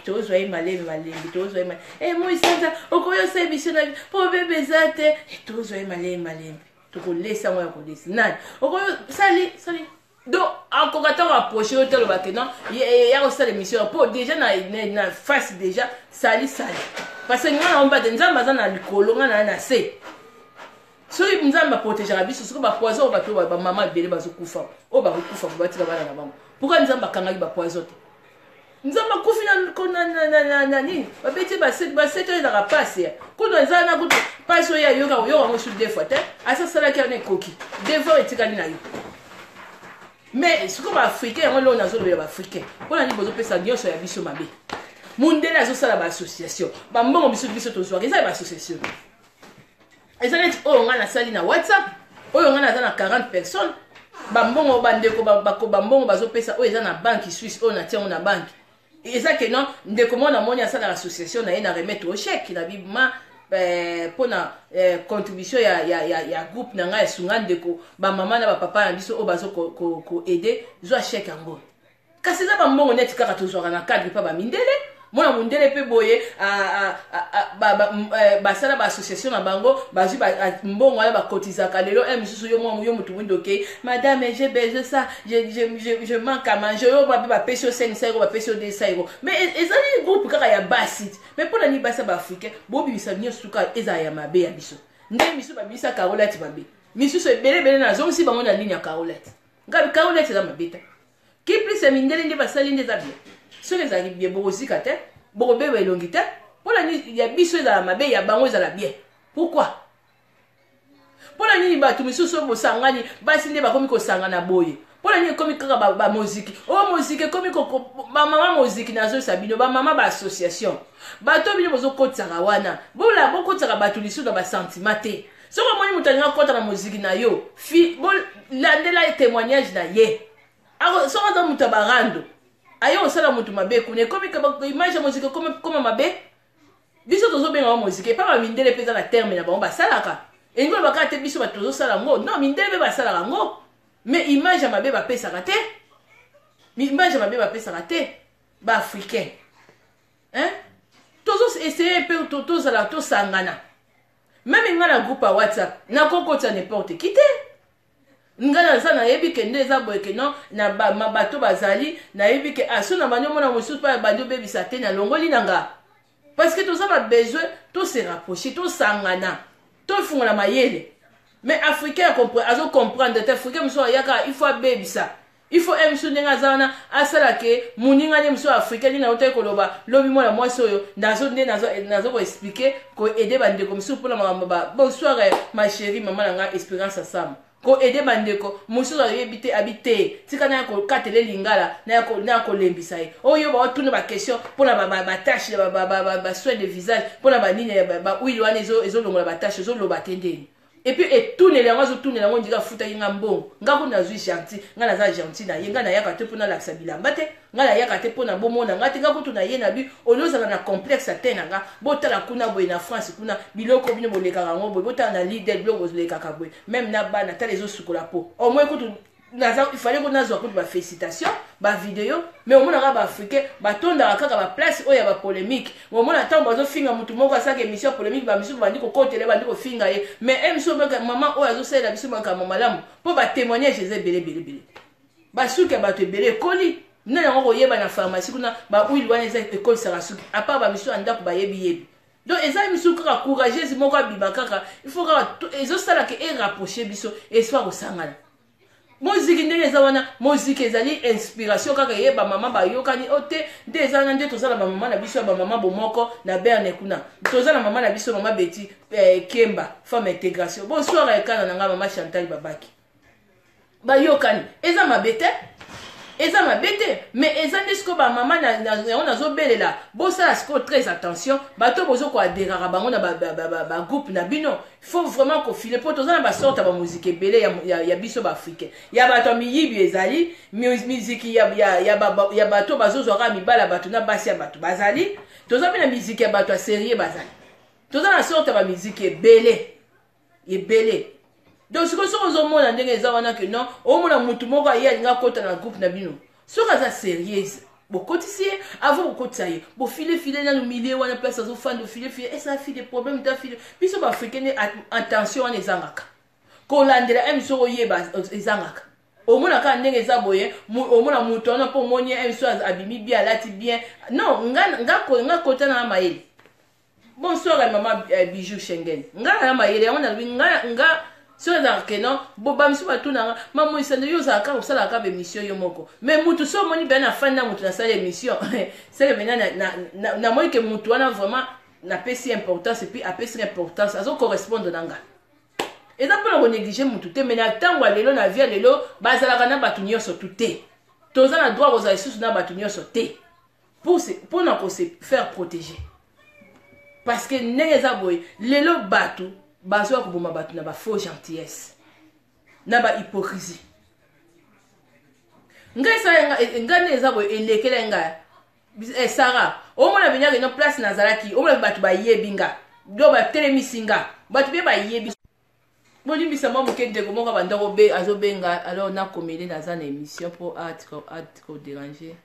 to zo e malembe to zo e mal. Moi ça okoyo se bishona po bebe zate to zo e malembe. To ko lesa moi ko lesa. Nan okoyo sali donc encore attendre approcher au tel bac non il y a aussi l'émission pour déjà na face déjà sali parce que nous on va dans nzamba na likolo na se soki nzamba protéger biso soki ba poison ba to ba mama belé bazokufa o ba kufa ba tika bana na bango pourquoi nzamba kangaki ba poison nzamba kufi na nini ba beti ba set na rapase kuno nzana kuto paso ya yoka mo sur des fois asa sala ki na koki devant etikali na yo mais ce qu'on va africain on a zone ba africain pour la bozo pesa nyonso ya biso mabe mundele azosala ba association ba mbongo biso to soir eza ba association ezaleti oyo nga na sali na WhatsApp oyo nga na 40 personnes ba mbongo bandeko ba mbongo bazopesa oyo eza na banque suisse oyo na tiango na banque eza ke non ndeko mona moni asala association na ye na remettre au chèque na bima pour na contribution ya groupe na nga esunga ndeko ba mama na ba papa na biso o bazo ko aider zo chèque yango kasi eza ba mbongo net kaka tozwaka na cadre pa ba mindele mona mundele pe boye basala ba association na bango bazwi mbongo ala bakotizaka lelo misusu yo mutu windo ke madame j'ai besoin ça je manque à manger yo ba pesio 5 euros ba pesio 200 euros mais ezali groupe kaka ya basit mais pour la ni basa ba africain bobi bisa nyosu ka eza ya mabe ya biso nde misu ba bisa Carolette mabe misusu ebele na zonsi bango na ligne ya Carolette ngabi Carolette za mabeta ki plus mindele nde basali nde za bien so les ali bien bozika te bobe elongi te pona ni ya biso za mabe ya bango za la bien pourquoi pona ni ba tumisuso bosangani basi nde bakomi ko sangana boye pona ni komi kaka ba musique o musique komi ko ba mama musique nazo sabino ba mama ba association bato bino bozo kotsaka wana bola bokotsaka bato lisusu ba sentiment te soko moni mutanga kota na musique na yo fi bol landela témoignage na ye alors soko za mutabarando ayo osala mutu mabe kune komi ka image musique comme mabe biso tozo benga wa musique pa ba mindele peza na terme na ba salaka engolo bakate biso ba tozo sala ngo non mindele ba sala ngo mais image mabe ba pesa kate image mabe ba pesa kate ba africain hein tozo essayer pe toto sala to sangana même ngana groupe à WhatsApp na kokota n'importe qui te ngana sana yebi kende eza boyeke non na bato bazali na yebi ke aso na banyo mona mosusu pa banyo bebisa te na longoli nanga parce que tout ça va besoin tout se rapprocher tout sangana tout fungola mayele mais africain comprendre te africain muso yaka il faut bebisa il faut emsu ndenga zana asala ke muninga ne muso africain ni na ote koloba lobi mona mwasi oyo nazo ko expliquer ko aider bande comme ça pour la mama bonsoir ma chérie maman nga Espérance Sam ko aider bandeko mususu ayebite habité tika na ko katele lingala na ko lembisa ye oyo ba tuna ba question pour la ba tâche ba soin de visage pour la ba nini ba huile wana ezo longola ba tâche ezo loba tendeni et puis et tout les langues tout les langues ndika futa yinga mbongo ngako na zui gentil ngana za gentil na yenga na yaka te pona la bilamba te ngana yaka te pona bomona ngati ngako tuna ye na bi oloza na complexe tena nga botala kuna boye na France kuna biloko bino boleka ngo boye botala na leader biloko boleka ka boye même na bana ta les osukola po au moins kutu naza il fallait qu'on nazwa kutu ba félicitations ba vidéo mais au moins na ba africain ba tonda kaka ba place oya ba polémique au moins na temps bazo finga mutu moko asaka émission polémique ba misu bandi ko kotele bandi ko finga ye mais emso baka maman oya zo sala bisu maka mamalamu po ba témoigner chez belé ba suka ba te belé koli na yango yeba na pharmacie kuna ba huile wana eza école sera suka à part ba misu anda ko ba yebi donc eza misu kaka courageuse moko biba kaka il faut que ezo sala ke e rapprocher biso et soit au sangana musique ndenge eza wana musique ezali inspiration kaka ye ba mama ba yokani ote nde eza nde tozala ba mama na biso ba mama bomoko na Berne kuna tozala mama na biso mama Betty Kemba femme intégration bonsoir ekana nanga mama Chantal Babaki ba yokani eza mabete mais eza ndisko ba mama na zo belela bosa asko très attention bato bozo ko adérara bango na ba groupe na bino il faut vraiment ko filer pour tozana ba sorte ba musique belé ya biso ba africain ya bato miyibi ezali musique ya bato bazo zora mibala bato na basi ya bato bazali tozana na musique ya bato sérieux bazali tozana sorte ba musique belé donc ce que nous avons dit que non au moins mutu moko ya nga kota na groupe na bino soka za sérieuse bokotisie avant bokotisaye bo filer na milieu wana place zo fan de filer et ça fait des problèmes ta filer biso ba africaine attention on ezangaka ko landela emso yeba ezangaka omona ka ndenge eza boye omona mutu wana po moni émission abimi bien alati bien non nga kota na mayele bonsoir maman Bijou Schengen nga na mayele on a nga sur la kenon boba misu batuna maman isande yo za ka osala ka émission yo moko mais mutu so moni bien na fin na mutu na sala émission c'est que maintenant na moi que mutu wana vraiment na pesi importance et puis apesi importance azo correspondre nanga et ça peut négliger mutu te mais na tango lelo na via lelo bazala kana batu nyonso tuté toza na droit aux sous na batu nyonso te pour na ko se faire protéger parce que neza boy lelo batu bazo ko boma batu na ba faux gentillesse na ba hypocrisie nga neza boy elekele nga Sarah au moins venir une place nazaraki au moins batu ba yebinga do ba telemisinga batu be ba yebi boni bisa mwa mukende ko moko banda ko be azobenga alors na comédie dans une émission pour art ko déranger.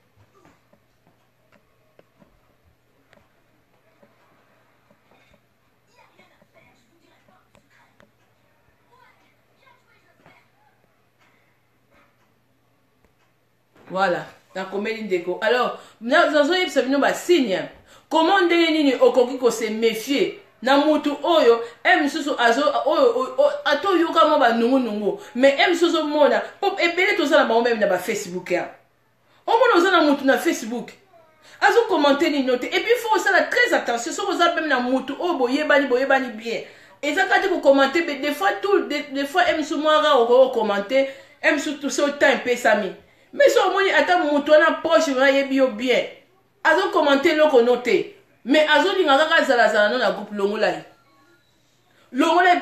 Voilà, la comédie déco. Alors, nous avons signe. Comment ndeni okoki ko se méfier na mutu oyo emsusu azo oyo ato yoka mo ba nungu mais emsusu mona pop ebele to sala ba même na ba Facebook ya. O mona ozana mutu na Facebook. Azo commenter ni note et puis faut ça très attention so oza même na mutu o boyebani bien. Et ça quand vous commentez des fois des fois emsusu moara o commenter emsusu tout ce temps pesami. Mais si on dit attends mon toit na poche va yebi bien azo commenter loko noté mais azo linga kaka zala non na groupe longola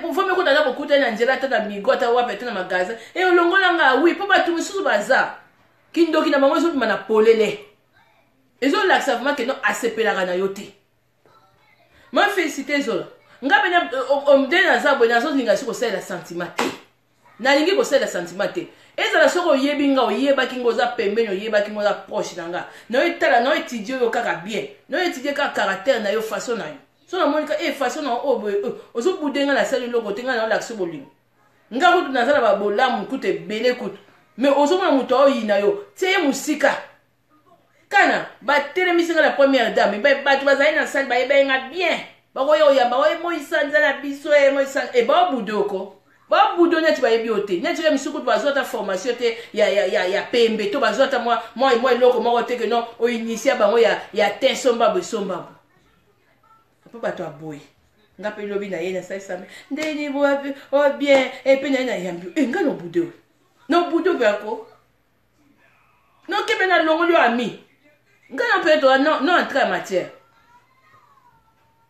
pour faire me ko tata beaucoup na njela tata migota wa pete na magasin et longola nga oui po ba tout susu baza kindoki na bango zo na polele ezo la savement que non asepela na yote ma féliciter zola nga benya omde na za bona zo linga siko sala sentiment na lingi ko sala sentiment ezala soko yebinga oyeba kingo za pembeni oyeba kingo za proche nanga no etala no étudier yo kaka bien no étudier ka caractère na yo façon na yo so na monika façon na obo ozo budenga na sali loko tenga na la ksobolingo nga kutu na sala ba bolamu kutu bele kutu mais ozo mona muto oyi na yo tie musika kana ba telemisinga la première dame ba tu bazali na sali ba yebenga bien ba koyo ya ba mo isanza na biso mo isanza e ba budoko ba budo neti ba yebi ote neti ya misuku bazota formation te ya pembe to bazota moi loko moko te que non o initia bango ya tesomba besomba pa ba to aboy nga pe lobi na yena sai same ndeni bo o bien e pe na yambi nga no budo bako no ke na longo yo ami nga na pe to non entrer en matière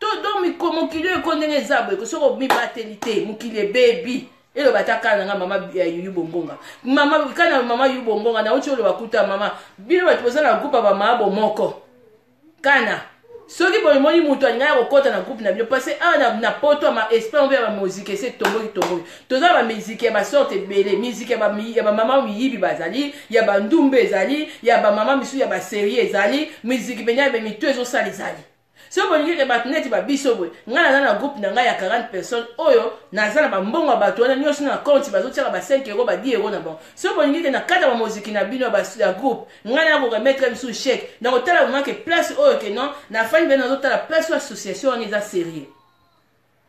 to do mi komokile ko ndenge zabwe ko soko mi batelite mukile baby elo bataka na mama yubongonga mama kana mama yubongonga na uchi olo bakuta mama bino batupoza na groupe ba mabo moko kana soki bo moni mutu alinga ko kota na groupe na bino passer na poto ma esprit on ba musique c'est tombo toza ba musique ya ba sorte bele musique ya ba mama yibi bazali ya ba ndumbe ezali ya ba mama misu ya ba série ezali musique benya be mitu ezo sali zali si on veut que les ba biso boy ngana na groupe na nga ya 40 personnes oyo nazala ba mbongo bato wana nyoso na compte bazo tira ba 5 euros ba 10 euros na bon si on veut que na kata ba musique na bino ba ya groupe ngana ko remettre sur chèque na hôtel vraiment que place oyo que non na fin ben na hôtel la place association on est sérieux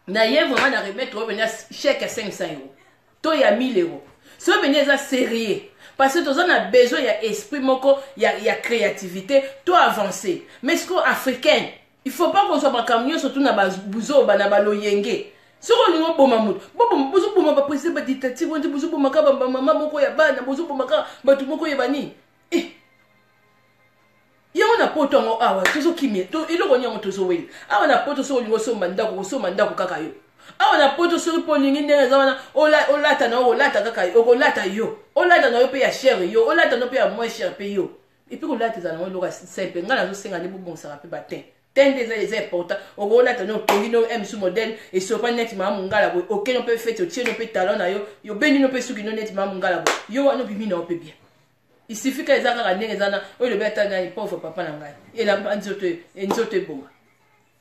na yé vraiment na remettre revenir chèque à 500 euros to ya 1000 euros si on venir ça sérieux parce que tous on a besoin ya esprit moko ya créativité to avancer mais ce qu'on africain il faut pas qu'on soit pas camion surtout na babuzo ba na baloyenge soko lingo boma mutu buzo boma ba président ba dictative on buzo boma ka ba mama moko ya bana buzo boma ka batu moko ya bani ya ona poto ngo awa tuzo kimie to iloko nyango tuzo we awa na poto so lingo so mandako kaka yo awa na poto so po lingi ndenge zawana olata na olata kaka yo olata yo olata na yo pe ya cher yo olata no pe ya moins cher pe yo et puis olata za na yo loka simple ngala zo senga ne bubon sa pe batin des importants au gros là t'as tolino m sous modèle et sur pas net ma mungala boy auquel on peut faire tu no peut talent na yo beni no peut sou qui no net ma mungala boy yo no bimi na peut bien il suffit que les akara ndenge zana o le beta na pauvre papa na ngai et la nzote bonga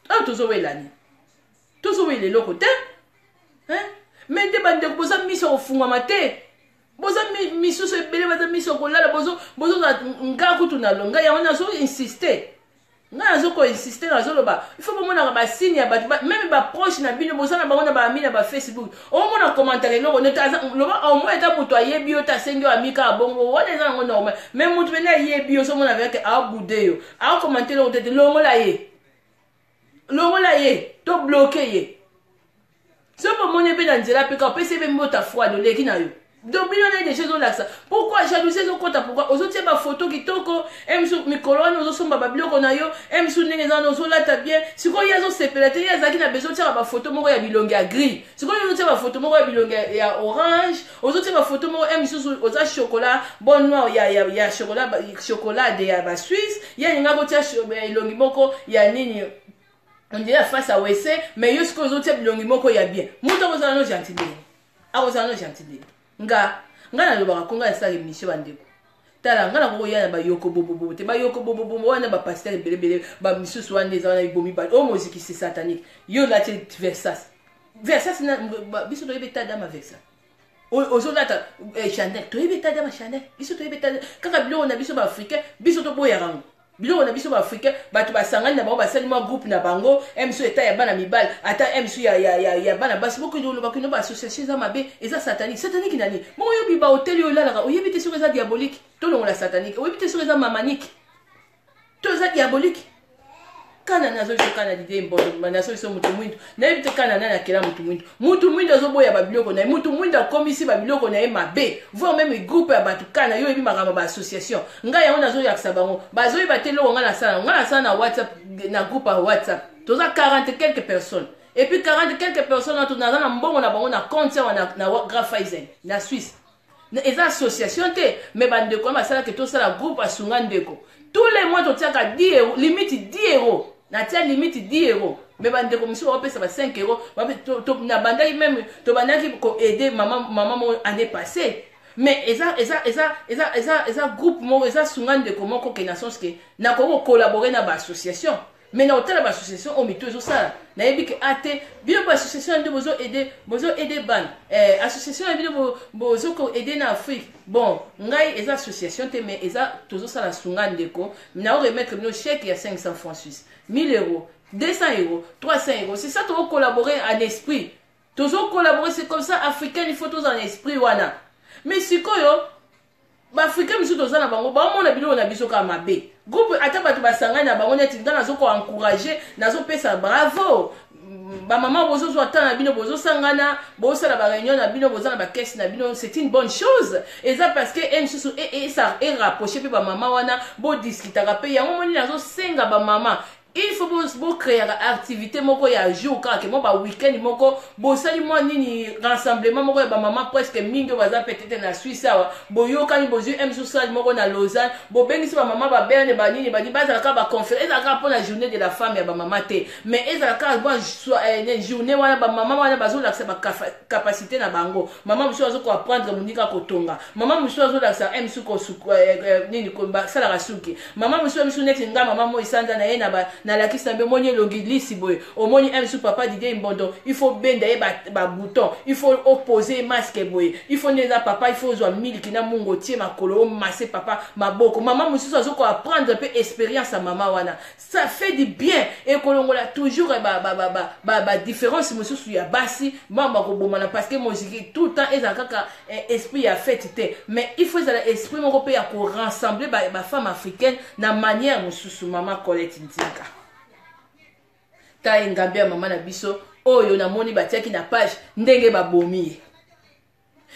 ah tozo welani tozo wele loko te hein mais de bande ko za mission au funga mate boza misusu ebele baza miso kolala bozo nga kutu na longa ya wana so insister nga nazo ko insister nazo loba il faut bomona ba signe ya ba même ba proche na bino boza na bango na ba ami na ba Facebook o mona commentaire loko ne taza loba au moins ta mutu ayebi yo ta sengi amika bongo wana eza ngo normal même mutu bena yebi yo so mona avec a boude yo a commenter loko tete longo la ye to bloquer ye so bomone be na nzela pe ka pese be mbota foi de leki na yo. Donc, il y a des choses là. Pourquoi jalousie au compte? Pourquoi aux autres, ma photo qui toque, aime sur mes colonnes, aux autres, ma babio qu'on a yo, aime sur les gens, aux autres, là, t'as bien. C'est quoi, il y a ce pélaté, il y a ça qui n'a besoin de faire ma photo, moi, il y a bilonga gris. C'est quoi, il y a ma photo, moi, il y a bilonga orange. Aux autres, ma photo, moi, aime sur aux autres chocolat, bon noir, il y a chocolat de la Suisse, il y a une gagotia, il y a nini. On dirait face à WC, mais il y a ce que aux autres, il y a bien. Moi, vous avez un gentil. Ah, vous avez un gentil. Nga na lobaka konga esala émission bandeko tala nga na ko yana ba yoko bobo te ba yoko bobo wana ba pasteur belebele ba misusu wana eza wana ibomi ba o musique c'est satanique yo la te versas na biso to yebeta dama versa ozo lata Chanel to yebeta dama Chanel biso to yebeta kaka bilo na biso ba africain biso to boya rango bilo na biso ba africain batu basangani na bango basali mo groupe na bango emso eta ya bana mibal ata emso ya bana basi boko ndo ba kino ba association za mabe eza satanique nani mo yo bi ba hotel yo la o yebite sur eza diabolique to longo la satanique o yebite sur eza mamanique to eza diabolique kana nazo kana dide mbondo nazo so mutu mwindu na yebite kana nana kela mutu mwindu azo boya ba biloko na mutu mwindu akomisi ba biloko na mabe voir même groupe ya batu kana yo yebi makama ba association nga ya nazo yakisa bango bazo yibatelo nga na sana na WhatsApp na groupe ya WhatsApp toza 40 quelques personnes et puis 40 quelques personnes to naza na mbongo na bango na compte na Grafaizen na Suisse na eza association te mais bande ko masala ke to sala groupe asunga ndeko tous les mois to tiaka 10 euros limite 10 euros na tia limite 10 euros mais bande ko monsieur on peut ça 5 euros na bandaki même to bandaki ko aider maman année passée mais eza groupe mo eza sunga ndeko moko ke na sens que na ko collaborer na ba association mais na hôtel ba association o mito zo sala na yebi ke ate bio ba association de bozo aider ban association bio bozo ko aider na Afrique bon ngai eza association te mais eza tozo sala sunga ndeko na o remettre no chèque ya 500 francs suisses 1000 euros 200 euros 300 euros c'est ça to collaborer en esprit tozo collaborer c'est comme ça africain il faut tous en esprit wana mais sikoyo ba africain misu toza na bango ba mona bilo na biso ka mabe groupe ata batu basangana na bango neti ngana zo ko encourager nazo pesa bravo ba maman bozo zo ata na bino bozo sangana bozo la ba réunion na bino bozo na ba caisse na bino c'est une bonne chose et ça parce que ensusu et ça est rapproché pe ba maman wana bo discuter pe ya moni nazo senga ba maman il faut bo créer activité moko ya jour ka ke mo ba weekend moko bo sali mo nini rassemblement moko ya ba maman presque mingi baza peut-être na Suisse awa bo yo kani bozu emso sali moko na Lausanne bo bengisi ba maman ba berne ba nini ba di baza ka ba conférence eza ka pour la journée de la femme ya ba maman te mais eza ka bon journée wana ba maman wana bazo laksa ba capacité na bango maman muso azo ko apprendre munika kotonga maman muso azo laksa emso ko nini ko ba sala rasuki maman muso neti nga maman mo isanda na ye na la kisa be moni longilisi boy o moni emsu papa dide mbondo il faut benda ye ba bouton il faut opposer masque boy il faut neza papa il faut zo miliki na mungo tie makolo masser papa maboko maman mususu azoko apprendre peu expérience à maman wana ça fait du bien et kolongola toujours ba différence mususu ya basi mama ko bomana parce que musique tout le temps ezakaka esprit ya fête te mais il faut ça esprit moko pe ya ko rassembler ba femme africaine na manière mususu maman Colette Ntinka ta ingambia mama na biso oyo na moni batiaki na page ndenge babomi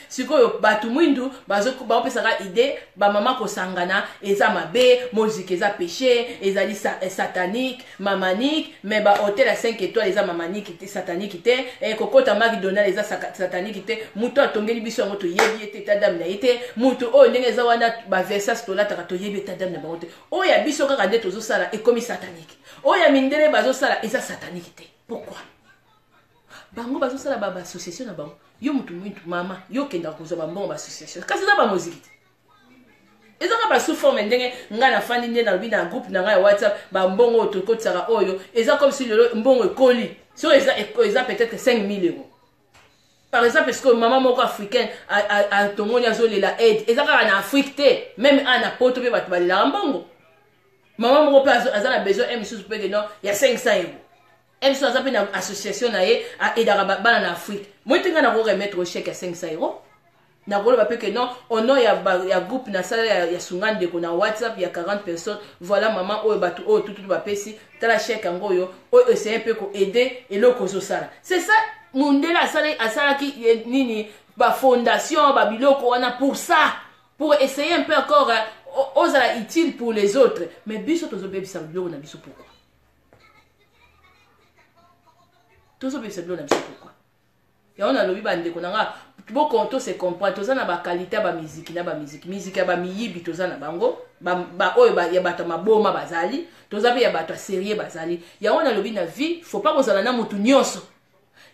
sikoyo batu mwindu bapesaka idée ba mama kosangana eza mabe musique eza péché ezali satanique mamanique mais ba hôtel à 5 étoiles eza mamanique te satanique te et kokota McDonald eza satanique te mutu atongeli biso yango toyebi ete tadam na ete mutu oyo ndenge eza wana ba versas tolataka toyebi tadam na bango te oyo ya biso kaka nde tozosala ekomi satanique oyo ya mindele bazosala eza satanique te pourquoi bango bazosala ba association na bango yo mutu mama yo kenda kuzo ba mbongo ba association kasi za ba musique ezaka ba sous forme ndenge nga na fandi nde na bina groupe na nga ya WhatsApp ba mbongo tokotsaka oyo eza comme si le mbongo ekoli so eza peut-être 5000 euros par exemple parce que maman moko africaine a tomoni azolela aide eza kaka na Afrique te même ana poto pe bato balela mbongo maman moko pe aza na besoin misusu pe non ya 500 euros misusu aza pe na association na ye aidaka bana na Afrique moi tinga na ko remettre au chèque ya 500 euros na koloba pe que non au nom ya groupe na sala ya sungane de na WhatsApp ya 40 personnes voilà maman oyo bato oyo tout bapesi tala chèque ngo yo oyo essayer pe ko aider eloko zo sala c'est ça mundela asala ki nini ba fondation ba biloko wana pour ça pour essayer un peu encore osala utile pour les autres mais biso tozo bebisa biloko na biso pourquoi tozo bebisa biloko na biso pourquoi ya on a lobi bande ko nanga bo konto se comprendre toza na ba qualité ba musique na ba musique ya ba miyibi toza na bango ba oyo ba ya bato maboma bazali toza pe ya bato sérieux bazali ya on a lobi na vie faut pas kozala na mutu nyonso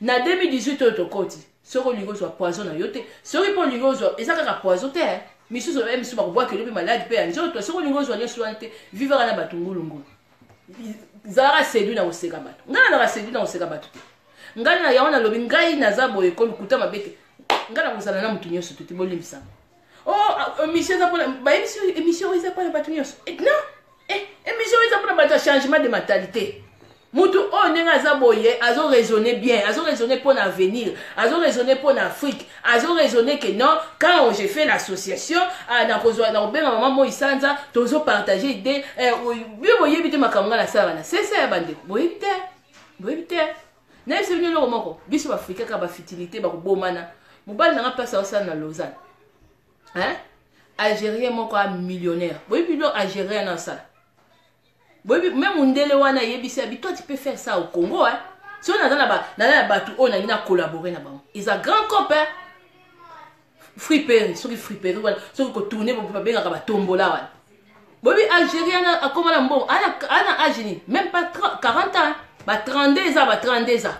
na 2018 oyo tokoti soko lingo zwa poison na yote soko po lingo zwa eza kaka poison te misusu misusu bakobwaka elobi maladi pe ya nzoto soko lingo zwa nyonso wana te vivaka na bato ngulungulu zalaka sedu na koseka bato ngai na sedu na koseka bato te ngai na yaona lobi ngai naza boye kolukuta mabete ngai na kozala na mutu nyonso te bolimbisa oh émission eza mpona émission eza mpona bato nyonso non émission eza mpona bato ya changement de mentalité mutu oyo ndenge aza boye azo raisonner bien azo raisonner pour l'avenir azo raisonner pour l'Afrique azo raisonner que non quand j'ai fait l'association na kozwa na obenga maman Moi Sanza tozo partager idée bio boyebi te makambo na sala na c'est ça bande boyebi te na c'est venu le moko biso Afrique ka ba fertilité ba kobomana mobali na pasa osana na Lausanne Algérien moko a millionnaire boyebi lo Algérien na ça même Mundele wana yebisi abi toi tu peux faire ça au Congo si on a na batu on a collaborer na bango ils a grand copain friperie soki friperie wana soki ko tourner pour pas benga ba tombola wana bobi Algérien a comme la mbongo ana agini même pas 40 ans ba 32 ans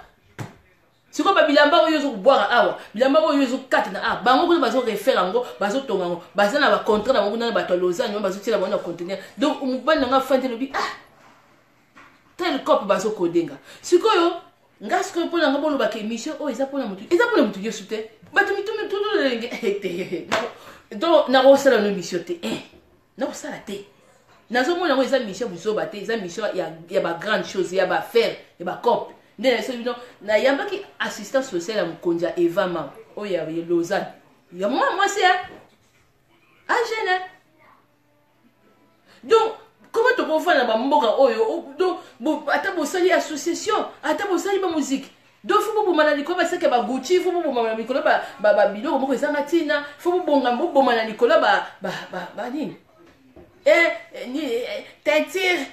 siko ba bilamba oyo zo boire awa bilamba oyo zo kata na bango ko bazo refaire ngo bazo tonga ngo baza na ba contrat na ngo na bato Lausanne bazo tila bona conteneur donc umubana nga fante lobi tel cop bazo kodenga siko yo ngasko pona ngo bolo ba ke mission o eza pona mutu yo sute bato mitu tout lenge donc na ko sala no mission te na ko sala te nazo mona ngo eza mission buzo ba te eza mission ya ba grande chose ya ba faire ya ba cop ndene so bino na yambaki assistant social am konja Eva ma o ya Lausanne ya moi c'est jeune donc comment tu peux faire na mboka oyo donc ata bo sali association ata bo sali ba musique donc faut bo mana likola ba seke ba Gucci faut bo mana likola ba biloko moko ezanga tina faut bo mana likola ba nini tentire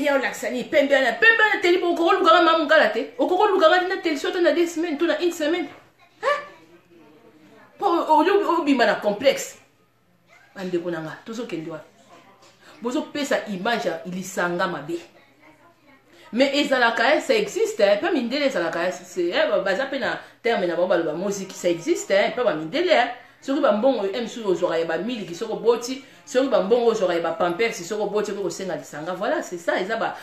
ya olaksani pembe na teli pour ko lugara mamu galate o ko lugara na teli soto na 2 semaines to na 1 semaine pour au bima na complexe ande konanga tozo kendwa bozo pesa image ilisanga mabe mais ezalaka ça existe pas mindele ezalaka c'est baza pe na terme na ba musique ça existe pas ba mindele soki bambongo msu ozora ya ba 1000 ki soko boti soki bambongo ozora ya ba pampers soko boti ko senga lisanga voilà c'est ça eza ba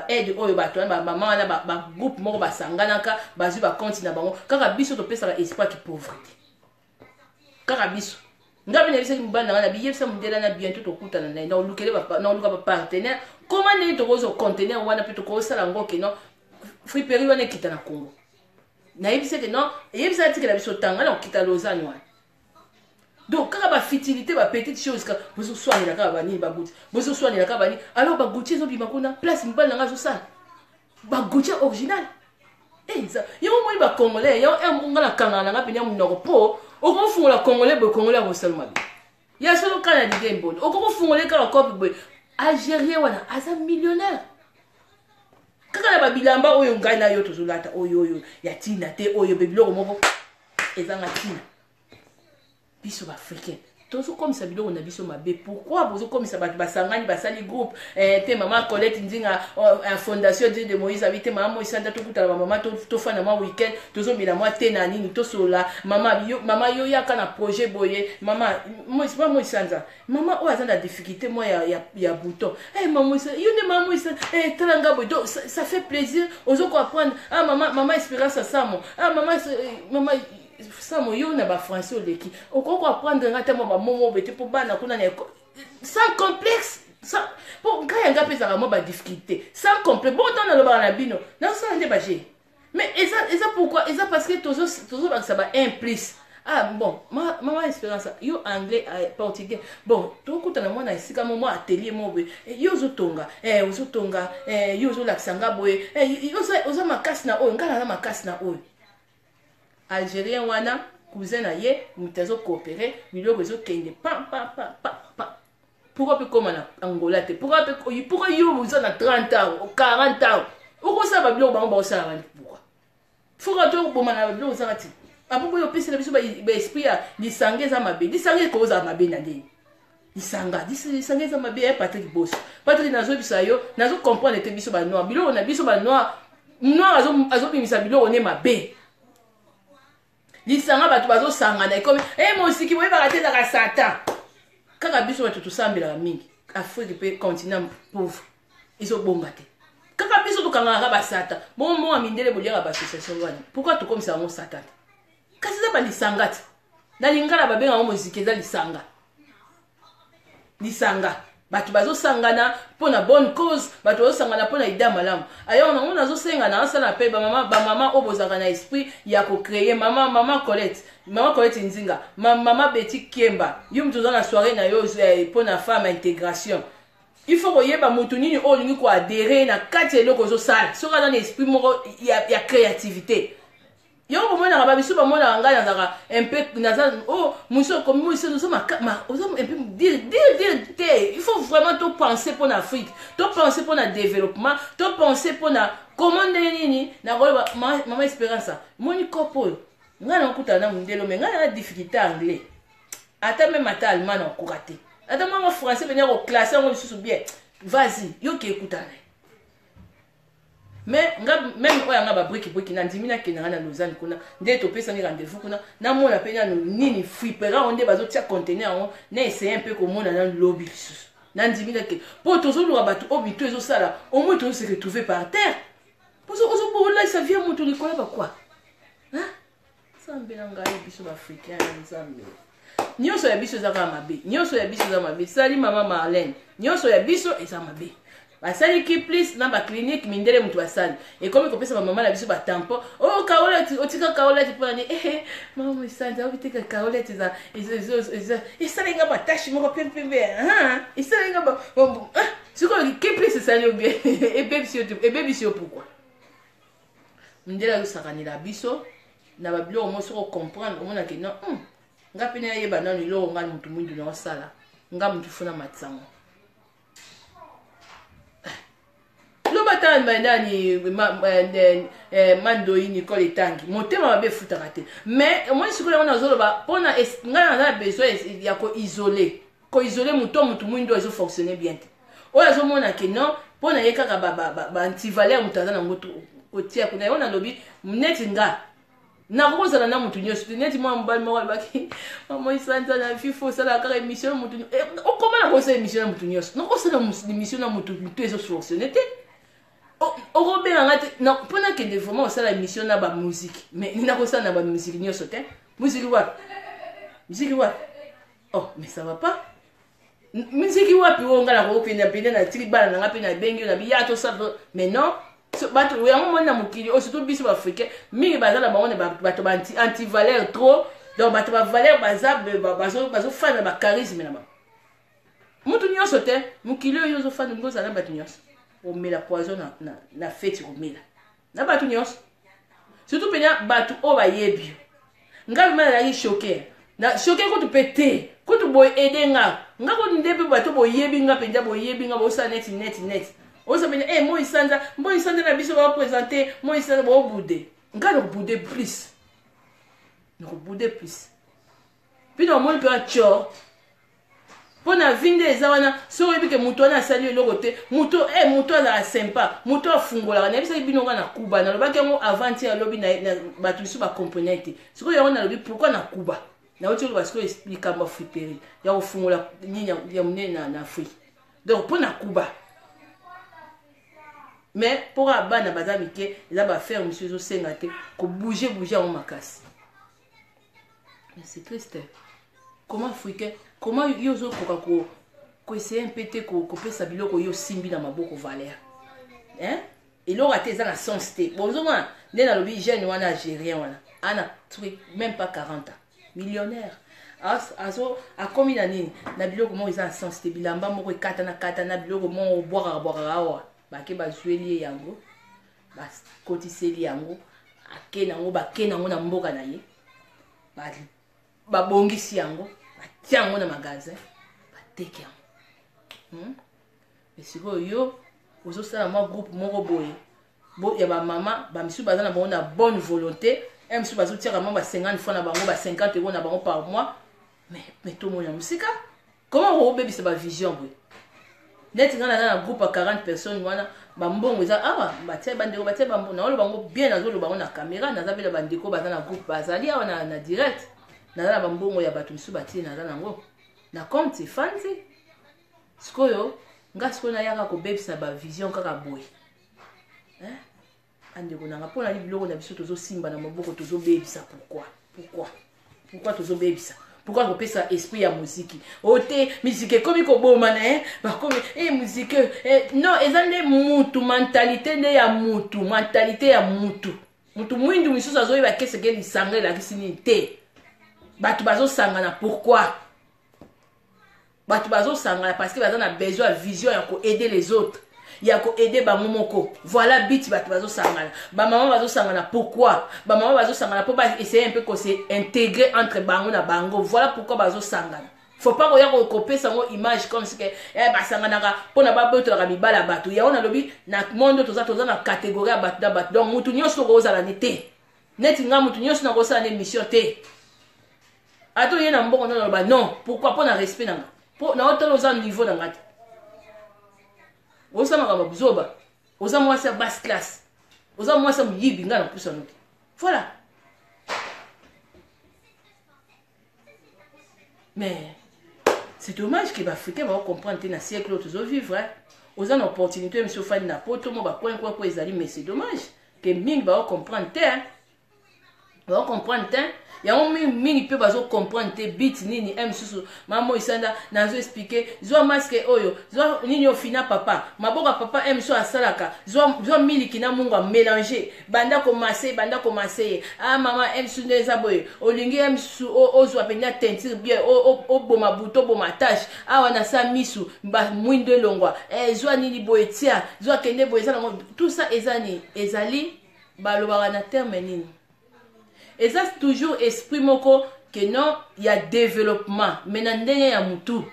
aide oyo bato ba maman na ba groupe moko basanganaka bazu ba compte na bango kaka biso to pesa ka espoir ki pauvreté kaka biso ngabi na bisa mbanda na biyebisa mundela na bientôt to kutana na olukele ba na oluka ba partenaire comment ne to kozo conteneur wana pe to ko sala ngo ke no friperie wana kita na Congo na yebisa ke no yebisa tikela biso tanga na kita Lausanne wana donc quand ba fertilité ba petite chose ka bozo soigner la ka bani ba Gucci bozo soigner la ka bani alors ba Gucci zo bima kuna place mbala nga zo sa ba Gucci original ça yo mo ba congolais yo ngala kangana nga penya munoko po o ko fungola congolais ko salma bi ya solo kana di dembo o ko fungola ka ko bi algérien wana asa millionnaire kaka na ba bilamba oyo ngana yo tozolata oyo ya tina te oyo bebiloko moko ezanga tina biso ba africain tozo comme ça biloko na biso mabe. Pourquoi bozo comme ça basangani basali groupe te maman Colette Ndinga fondation de Moïse habite maman Moïse Santa to kutala maman to fana ma weekend tozo mila moi te na nini to sola maman yo yaka na projet boye maman Moïse Santa maman o azana difficulté moi ya bouton maman Moïse yo ne maman Moïse talanga boye ça fait plaisir ozo comprendre maman Espérance Samo maman Samo yo na ba français oleki okoko apprendre ngata mo ba momo bete po bana kuna na sans complexe sans pour gaya ngape za mo ba difficulté sans complexe bon dans le ba na bino na ça ndé ba j'ai mais et ça pourquoi et ça parce que toujours ba ça ba implice bon maman Espérance yo anglais portugais bon to kutana mwana isika mo atelier mo be yo zotonga ozotonga yo zo laksanga boye yo zo makasi na oyo ngala na makasi na oyo Algérien wana cousin na ye mutazo coopérer biloko zo kende pa pourquoi peut comme na Angola te pourquoi yo vous en a 30 ans 40 ans ou ça va biloko ba ça va pourquoi to boma na biloko za ti apo yo pese na biso ba esprit ya lisange za mabe lisange ko za mabe na ndeni lisange za mabe Patrick Boss Patrick nazo bisa yo nazo comprendre te biso ba noir biloko na biso ba noir azo bimisa biloko ne mabe lisanga batu bazo sangana comme mosiki boye bakateza ka satan kaka biso batu tusambela mingi Afrique pe continent pauvre iso bomba te kaka biso tukanga ka ba satan mo amindele boliaka ba association wana pourquoi tu comme ça mo satan kasi za ba lisanga te na lingala babenga mosiki za lisanga batu bazo sangana pona bonne cause batu bazo sangana pona ida malamu ayo on azo sengana asala pe ba mama obozaka na esprit ya ko créer maman Colette Nzinga maman Betty Kiemba yo mtoza na soirée na yo pona femme intégration il faut koyeba mutu nini o lingi ko adhérer na kati eloko zo sala soka dans esprit moko ya créativité yo bomona ba biso ba mona ngana zaka un peu naza muso comme muso nous sommes un peu dire il faut vraiment tout penser pour l'Afrique tout penser pour le développement tout penser pour la comment nini na maman Espérance moni kopo ngana okuta na mundelo mais ngana na difficulté anglais ata même ata allemand na kokate ata maman français venir au classer on sous bien vas-y yo ki écoute mais même oya nga ba briki na ndimina kenanga na Lausanne kuna nde to pesa ni rendez-vous kuna na mona pena no nini flipera onde bazo tia conteneur on na essayer un peu comme mona na lobby na ndimina ke po tozo lo batu obito ezo sala au moins to se retrouver par terre pour ça là ça vient monter l'école ba quoi hein ça mbelanga biso ba africain nzambe nyoso ya biso za mabe nyoso ya biso za mabe sali mama Marlène nyoso ya biso eza mabe basali ki plus na ba clinique mindele mutu basali et comme ko pesa ba mama la biso ba tampon Kaolette otika Kaolette pona mama isanda obitika Kaolette za isalenga ba tashi moko pembe isalenga ba siko ki plus sali bien et bébé sio pourquoi mindele yo sakani la biso na ba bilo mo soko comprendre mona ke non nga pena yeba na lo nga mutu mwindu na sala nga mutu funa matsango lobata mandani mandoi Nicole Tangi motema mabe futaka te mais moi sikola wana zoloba pona nga na besoin ya ko isoler mutu mwindo ezo fonctionner bien te oya zo mona ke non pona yeka ba antivaleur mutaza na ngoto otia kuna yona lobi neti nga na kozala na mutu nyoso neti mwa mbali mwa baki mama isanta na fifo sala ka émission mutu o comment na kosa émission na mutu nyoso no kosa na émission na mutu ezo fonctionner te o robela ngati na pona ke de vraiment sala émission na ba musique mais ni na kosa na ba musique nyoso te musique wa oh mais ça va pas musique wa pi o ngala ko pina na tiri bala na ngapi na bengi na biya to sa mais non bato ya mona mukili o surtout biso africain mingi bazala ba on bato anti valeur trop donc bato ba valeur bazo fana ba charisme na ba mutu nyoso te mukili yo zo fana ngoza na bato nyoso o mela poison na fête o mela na bato nyoso surtout pena bato o ba yebi ngabi mala yi choquer na choquer ko tu péter ko tu boy aider nga ko ndebe bato bo yebi nga penja bo yebi nga bo sa net osa bene moi sanda na biso va présenter moi sanda bo bouder ngalo bouder plus no bouder plus puis dans mon père chor Pona vinde ezawana so yebi ke muto na sali eloko te muto muto la sympa muto afungola na bisa bino na kuba na lobaki ngo avant ya lobi na batu biso ba comprendre te siko yango na lobi pourquoi na kuba na otu parce que explique ma friperi ya ofungola nini ya munena na fui donc pona kuba mais pour abana bazami ke eza ba faire monsieur zo senga te ko bouger en makasi mais c'est triste comment africain comment yozo ko essayer un peu te ko pesa biloko yo simbi na maboko valeur hein et lo raté ça na sens te bonjour né na lobi jeune wana algérien wana ana truc même pas 40 ans millionnaire azo a combien d'années na biloko mo isa sens te bilamba moko kata na biloko mo boira awa ba ke ba zueli yango ba kotiseli yango ake nango ba ke nango na mboka na ye ba bongisi yango tiango na magasin bateki yango esiko yo ozosala mwa groupe moko boye ya bamama bamisu baza na bango na bonne volonté misu bazotiaka mwa ba 50 fois na bango ba 50 euros na bango par mois mais tomona mosika comment obebisa bavision boye neti nga naza na groupe ya 40 personnes wana bambongo eza awa batia bandeko batia bambongo naolo bango bien nazoloba bango na caméra naza bela bandeko baza na groupe bazali awa na direct naza bambongo ya bato misu batie naza nango na compte fanti sikoyo nga sikoyo nayaka kobebisa ba vision kaka boye andeko nanga mpona biloko na biso tozosimba na maboko tozobebisa pourquoi tozobebisa pourquoi kopesa esprit ya muziki ote musique ekomi koboma na bakomi musique non eza nde mutu mentalité nde ya mutu mentalité ya mutu mwindu misusu azoyeba keseke lisanga elakisi nini te bato bazosangana pourquoi bato bazosangana parce que baza na besoin ya vision ya koaider les autres ya koaider bango moko voilà biti bato bazosangana bamama bazosangana pourquoi bamama bazosangana mpo baessayer un peu kose intégrer entre bango na bango voilà pourquoi bazosangana faut pas koya kopesa ngo image comme si que basanganaka mpona babotolaka mibala bato yango nalobi na monde toza na catégorie ya bato na bato donc mutu nyonso tokozala ne te neti nga mutu nyonso nakosala na émission te ato ye na mbongo naloba non pourquoi mpona respect nanga po na otala oza niveau na nga te oza makambo buzoba oza mwasi ya basse classe oza mwasi ya moyibi nga na pusa no te voilà mais c'est dommage que baafricain baocomprendre te na siècle oyo tozovivre oza na opportunité monsieur ofandi na poto mo bacoin po ezali mais c'est dommage que mingi baocomprendre te baocomprendre te yango mingi mpe bazocomprendre te bit nini misusu mama isanda nazo explique zwa masque oyo zwa nini ofina papa maboka papa misusu asalaka zwa miliki na mungu amélanger banda komase mama misusu nde eza boye olingi misusu ozwa penda teinture bien oboma buto oboma tache awa na sa misu mwindo elongwa zwa nini boye tia zwa kende boye eza nango tout ça ezali balobaka na terme nini et ça c'est toujours esprit moko que non il y a développement mais na ndenge ya mutu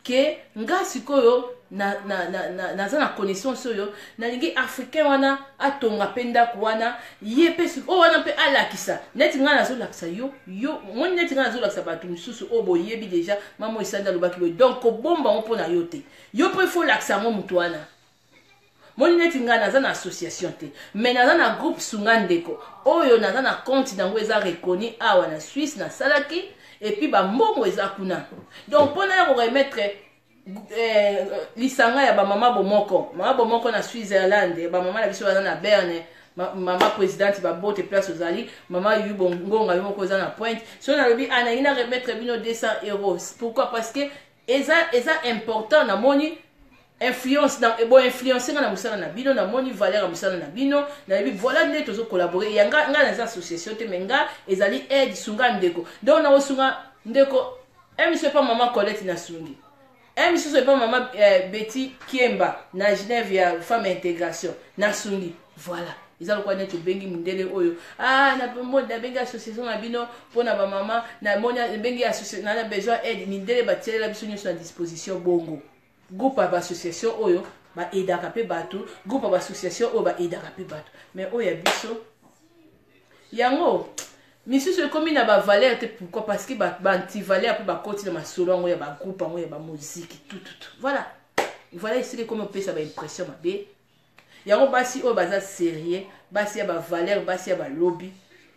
que nga sikoyo naza na connaissance oyo nalingi africain wana atonga penda ko wana yepe o wana pe alakisa neti nga nazo lakisa yo moni neti nga nazo lakisa batu misusu o boyebi déjà mama isanda lobaki donc ko bomba on pona yo te yo pe faut lakisa mo mutu wana moni neti nga naza na association te mais naza na groupe sunga ndeko oyo naza na compte nango eza reconnu awa na Suisse na salaki et puis ba mbongo eza kuna donc pona ya ko remettre lisanga ya ba mama bomoko na Switzerland ba mama na biso baza na Berne mama présidente ba bote place ozali mama yu bongonga yo moko eza na Pointe so na lobi ana ina remettre bino 200 euros pourquoi parce que eza important na moni influence na influencer na musala na bino na moni valeur musala na bino na bi voilà nde tozo collaborer ya nga na association te menga ezali aide sunga ndeko donc na osunga ndeko monsieur pas maman Colette na sungi monsieur pas maman Betty Kiemba na Genève ya femme intégration na sungi voilà ezalo kwa neto bengi mundele oyo na bombo na bengi association na bino pona ba mama na moni bengi association na besoin aide mindele batiela biso nyonso na disposition bongo groupe d'association oyo ba aidaka pe bato groupe d'association oyo ba aidaka pe bato mais oyo ya biso yango misusu ekomi na bavaleur te. Pourquoi? Parce que bantivaleur mpe bakoti na masolo yango ya bagroupe yango ya bamoziki tout voilà. Voilà esili ekomi opesa baimpression mabe. Yango basi oyo baza sérieux, basi ya bavaleur, basi ya balobi,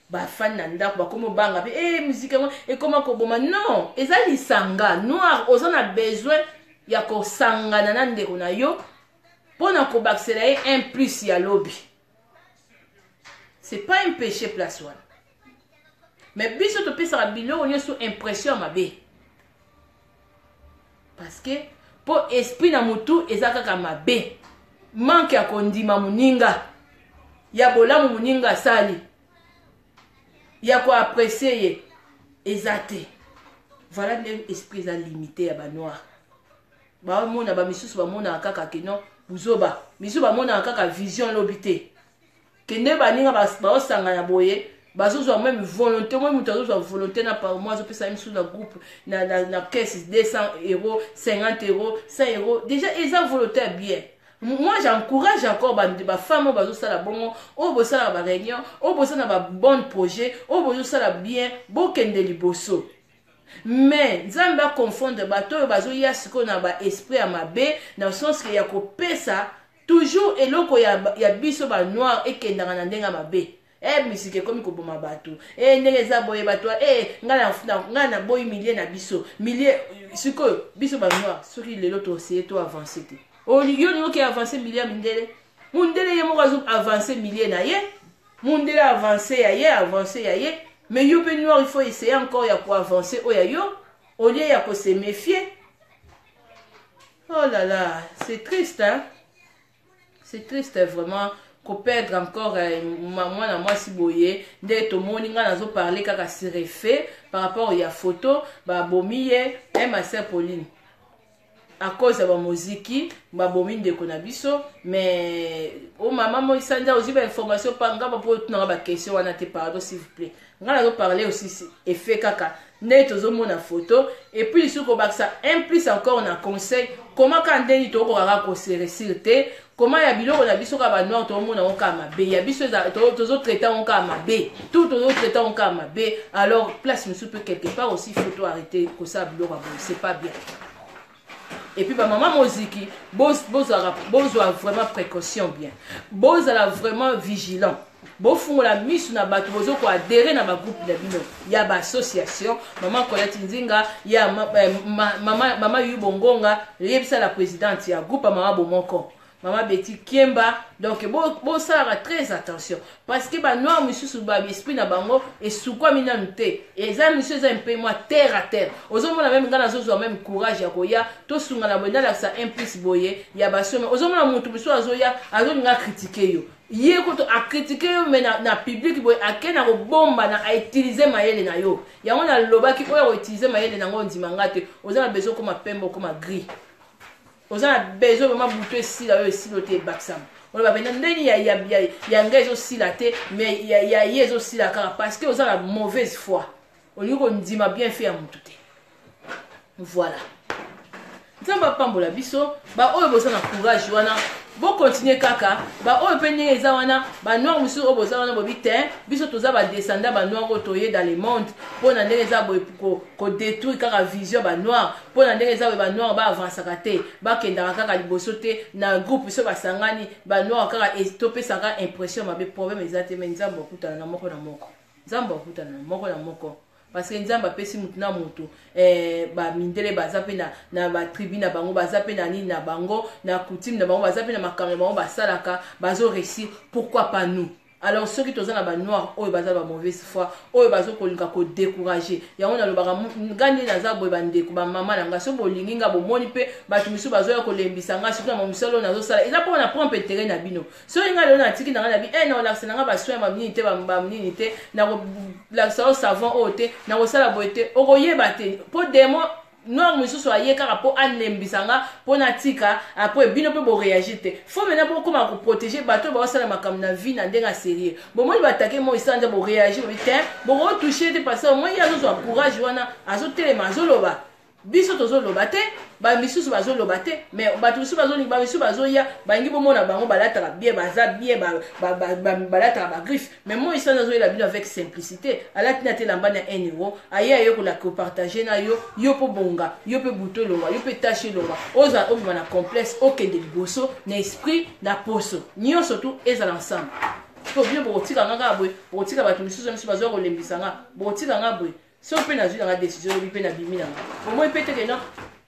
bafani na ndako bakomi obanga mpe muziki yango ekoma koboma. Non, eza lisanga noir. Oza na besoin ya kosangana na ndeko na yo mpona kobakisela ye un plus ya lobi. C'est pas un péché place wana. Mais biso topesaka biloko nyonso impression mabe. Parce que po esprit na mutu eza kaka mabe. Manque ya kondima muninga. Ya bolamu muninga sali. Ya ko apprécier ye. Eza te. Voilà l'esprit eza limité ya ba noir. Ba mona ba misusu ba mona kaka keno buzoba. Misusu ba mona kaka vision lobité. Kende baninga ba osanga boye. Bazozwa même volonté, moi mutazozwa volonté na par mois, je peux ça même sous la groupe na caisse 200 €, 50 €, 100 €. Déjà ils ont volonté bien. Moi j'encourage encore ba femmes bazo sala bongo, o bo sala ba réunion, o bo sala ba bon projet, o bo sala bien, bo kende liboso. Mais nzambe ba confondre bato bazo ya siko na ba esprit ya mabe dans le sens que ya ko pesa toujours eloko ya biso ba noir et kendanga na ndenga mabe. Misike komi koboma bato. Ndenge za boye bato. Nga na boy millier na biso. Millier siko biso ba noir. Soki lelo to essayer to avancer te. Yo ni ki avancer millier mindele. Mundele ye mo kazo avancer millier na ye. Mundele avancer ya ye, avancer ya ye. Mais yo pe noir il faut essayer encore ya pour avancer o ya yo. Au lieu ya ko se méfier. Oh là là, c'est triste hein. C'est triste vraiment. Ko perdre encore moi si boye nde to moni nga nazo parler kaka sirefé par rapport à photo ba bomiye ma sœur Pauline à cause de la musique ba bomi ndeko na biso. Mais o maman mo isanja aussi ba information pa nga ba po tuna ba question wana te, pardon s'il vous plaît. Nga nazo parler aussi effet kaka nde tozo mona photo et puis suko baksa un plus encore on a conseil comment quand ndeni to ko kaka ko se resirte. Comment ya biloko na biso ka ba noir to mona on ka mabe ya biso tozo traiter on ka mabe tout tozo traiter on ka mabe. Alors place monsieur peut quelque part aussi photo arrêter ko ça biloko c'est pas bien. Et puis ba maman moziki bozwa vraiment précaution bien, bozala vraiment vigilant. Bofungola misu na bato bozo ko adhérer na ba groupe na bino ya ba association. Maman Colette Nzinga ya mama Yubongonga yebisa la présidente ya groupe mama Bomoko, Maman Betty Kiemba. Donc bon ça très attention parce que ba noir monsieur sous ba esprit na bango et sous quoi minanute et ça monsieur ça un peu moi terre à terre ozo mona même ngana zozo même courage ya koya to sunga na bonda la ça implique boye ya basome ozo mona mutu biso azoya azoninga critiquer yo ye ko to a critiquer yo mais na public boye akena ko bomba na a utiliser mayele na yo yango na lobaki oyo utiliser mayele na ngo ndimanga te ozo na besoin comme pembo comme gris. Vous avez besoin de bouter si la aussi noté baxam. On va venir ndeni ya ngez aussi la té mais ya yez aussi la car parce que vous avez la mauvaise foi. On lui dit m'a bien fait à mon tout. Voilà. Nzamba pambola biso ba oyo boza na courage wana bo continuer kaka ba oyo penye eza wana ba noir musu oyo boza wana bobi te biso toza ba descendant ba noir otoye dans le monde pona ndenge eza boye ko détruire kaka vision ba noir pona ndenge eza ba noir ba avancer kate ba kenda kaka liboso te na groupe so ba sangani ba noir kaka estopé saka impression mabe problème ezate mais nzamba okutana na moko na moko nzamba okutana na moko na moko. Parce que nzamba pesi mutu na mutu ba mindele baza pe na ba tribu na bango baza pe na nini na bango na coutume na bango baza pe na makambo bango basalaka bazo réussir, pourquoi pas nous? Alors ceux qui toza na ba noir oyo baza ba mauvaise foi oyo bazo kolinga ko décourager yango na lobaka ngani na za boy bande ko ba mama na ngaso bolingi nga bomoni pe batu misu bazo ya kolembisa nga surtout na musalo nazo sala eza po na prendre terrain na bino so nga le na tiki na nga bi na la senanga ba soin ba minité ba minité na ko la savon ote na ko sala boyete okoyeba te po demo noir monsieur soit hier car pour anlembisanga pour natika après bino pe bo réagir te faut maintenant pour comment ko protéger bateau ba sala makam na vie na ndenga sérieux bon moi il va attaquer moi il bo réagir vite bon retoucher te passer moi il a zo courage wana azo telema zo loba biso tozo lobate ba misusu bazo lobate mais ba misusu bazo ni ba misusu bazo ya ba ngi bomona bango balataka bien baza bien balataka ba griffe mais moi ça nazo la bino avec simplicité alati na te lambana 1 euro aya yo ko la ko partager na yo yo po bonga yo pe buto longa yo pe tacher longa oza obima na complexe okende liboso na esprit na poso nyonso tout ezala ensemble po bien botika nganga boy botika bato misusu misusu bazo ko lembisa nga botika nga boy si on peut na la décision on peut na bimi na au moins peut-être que non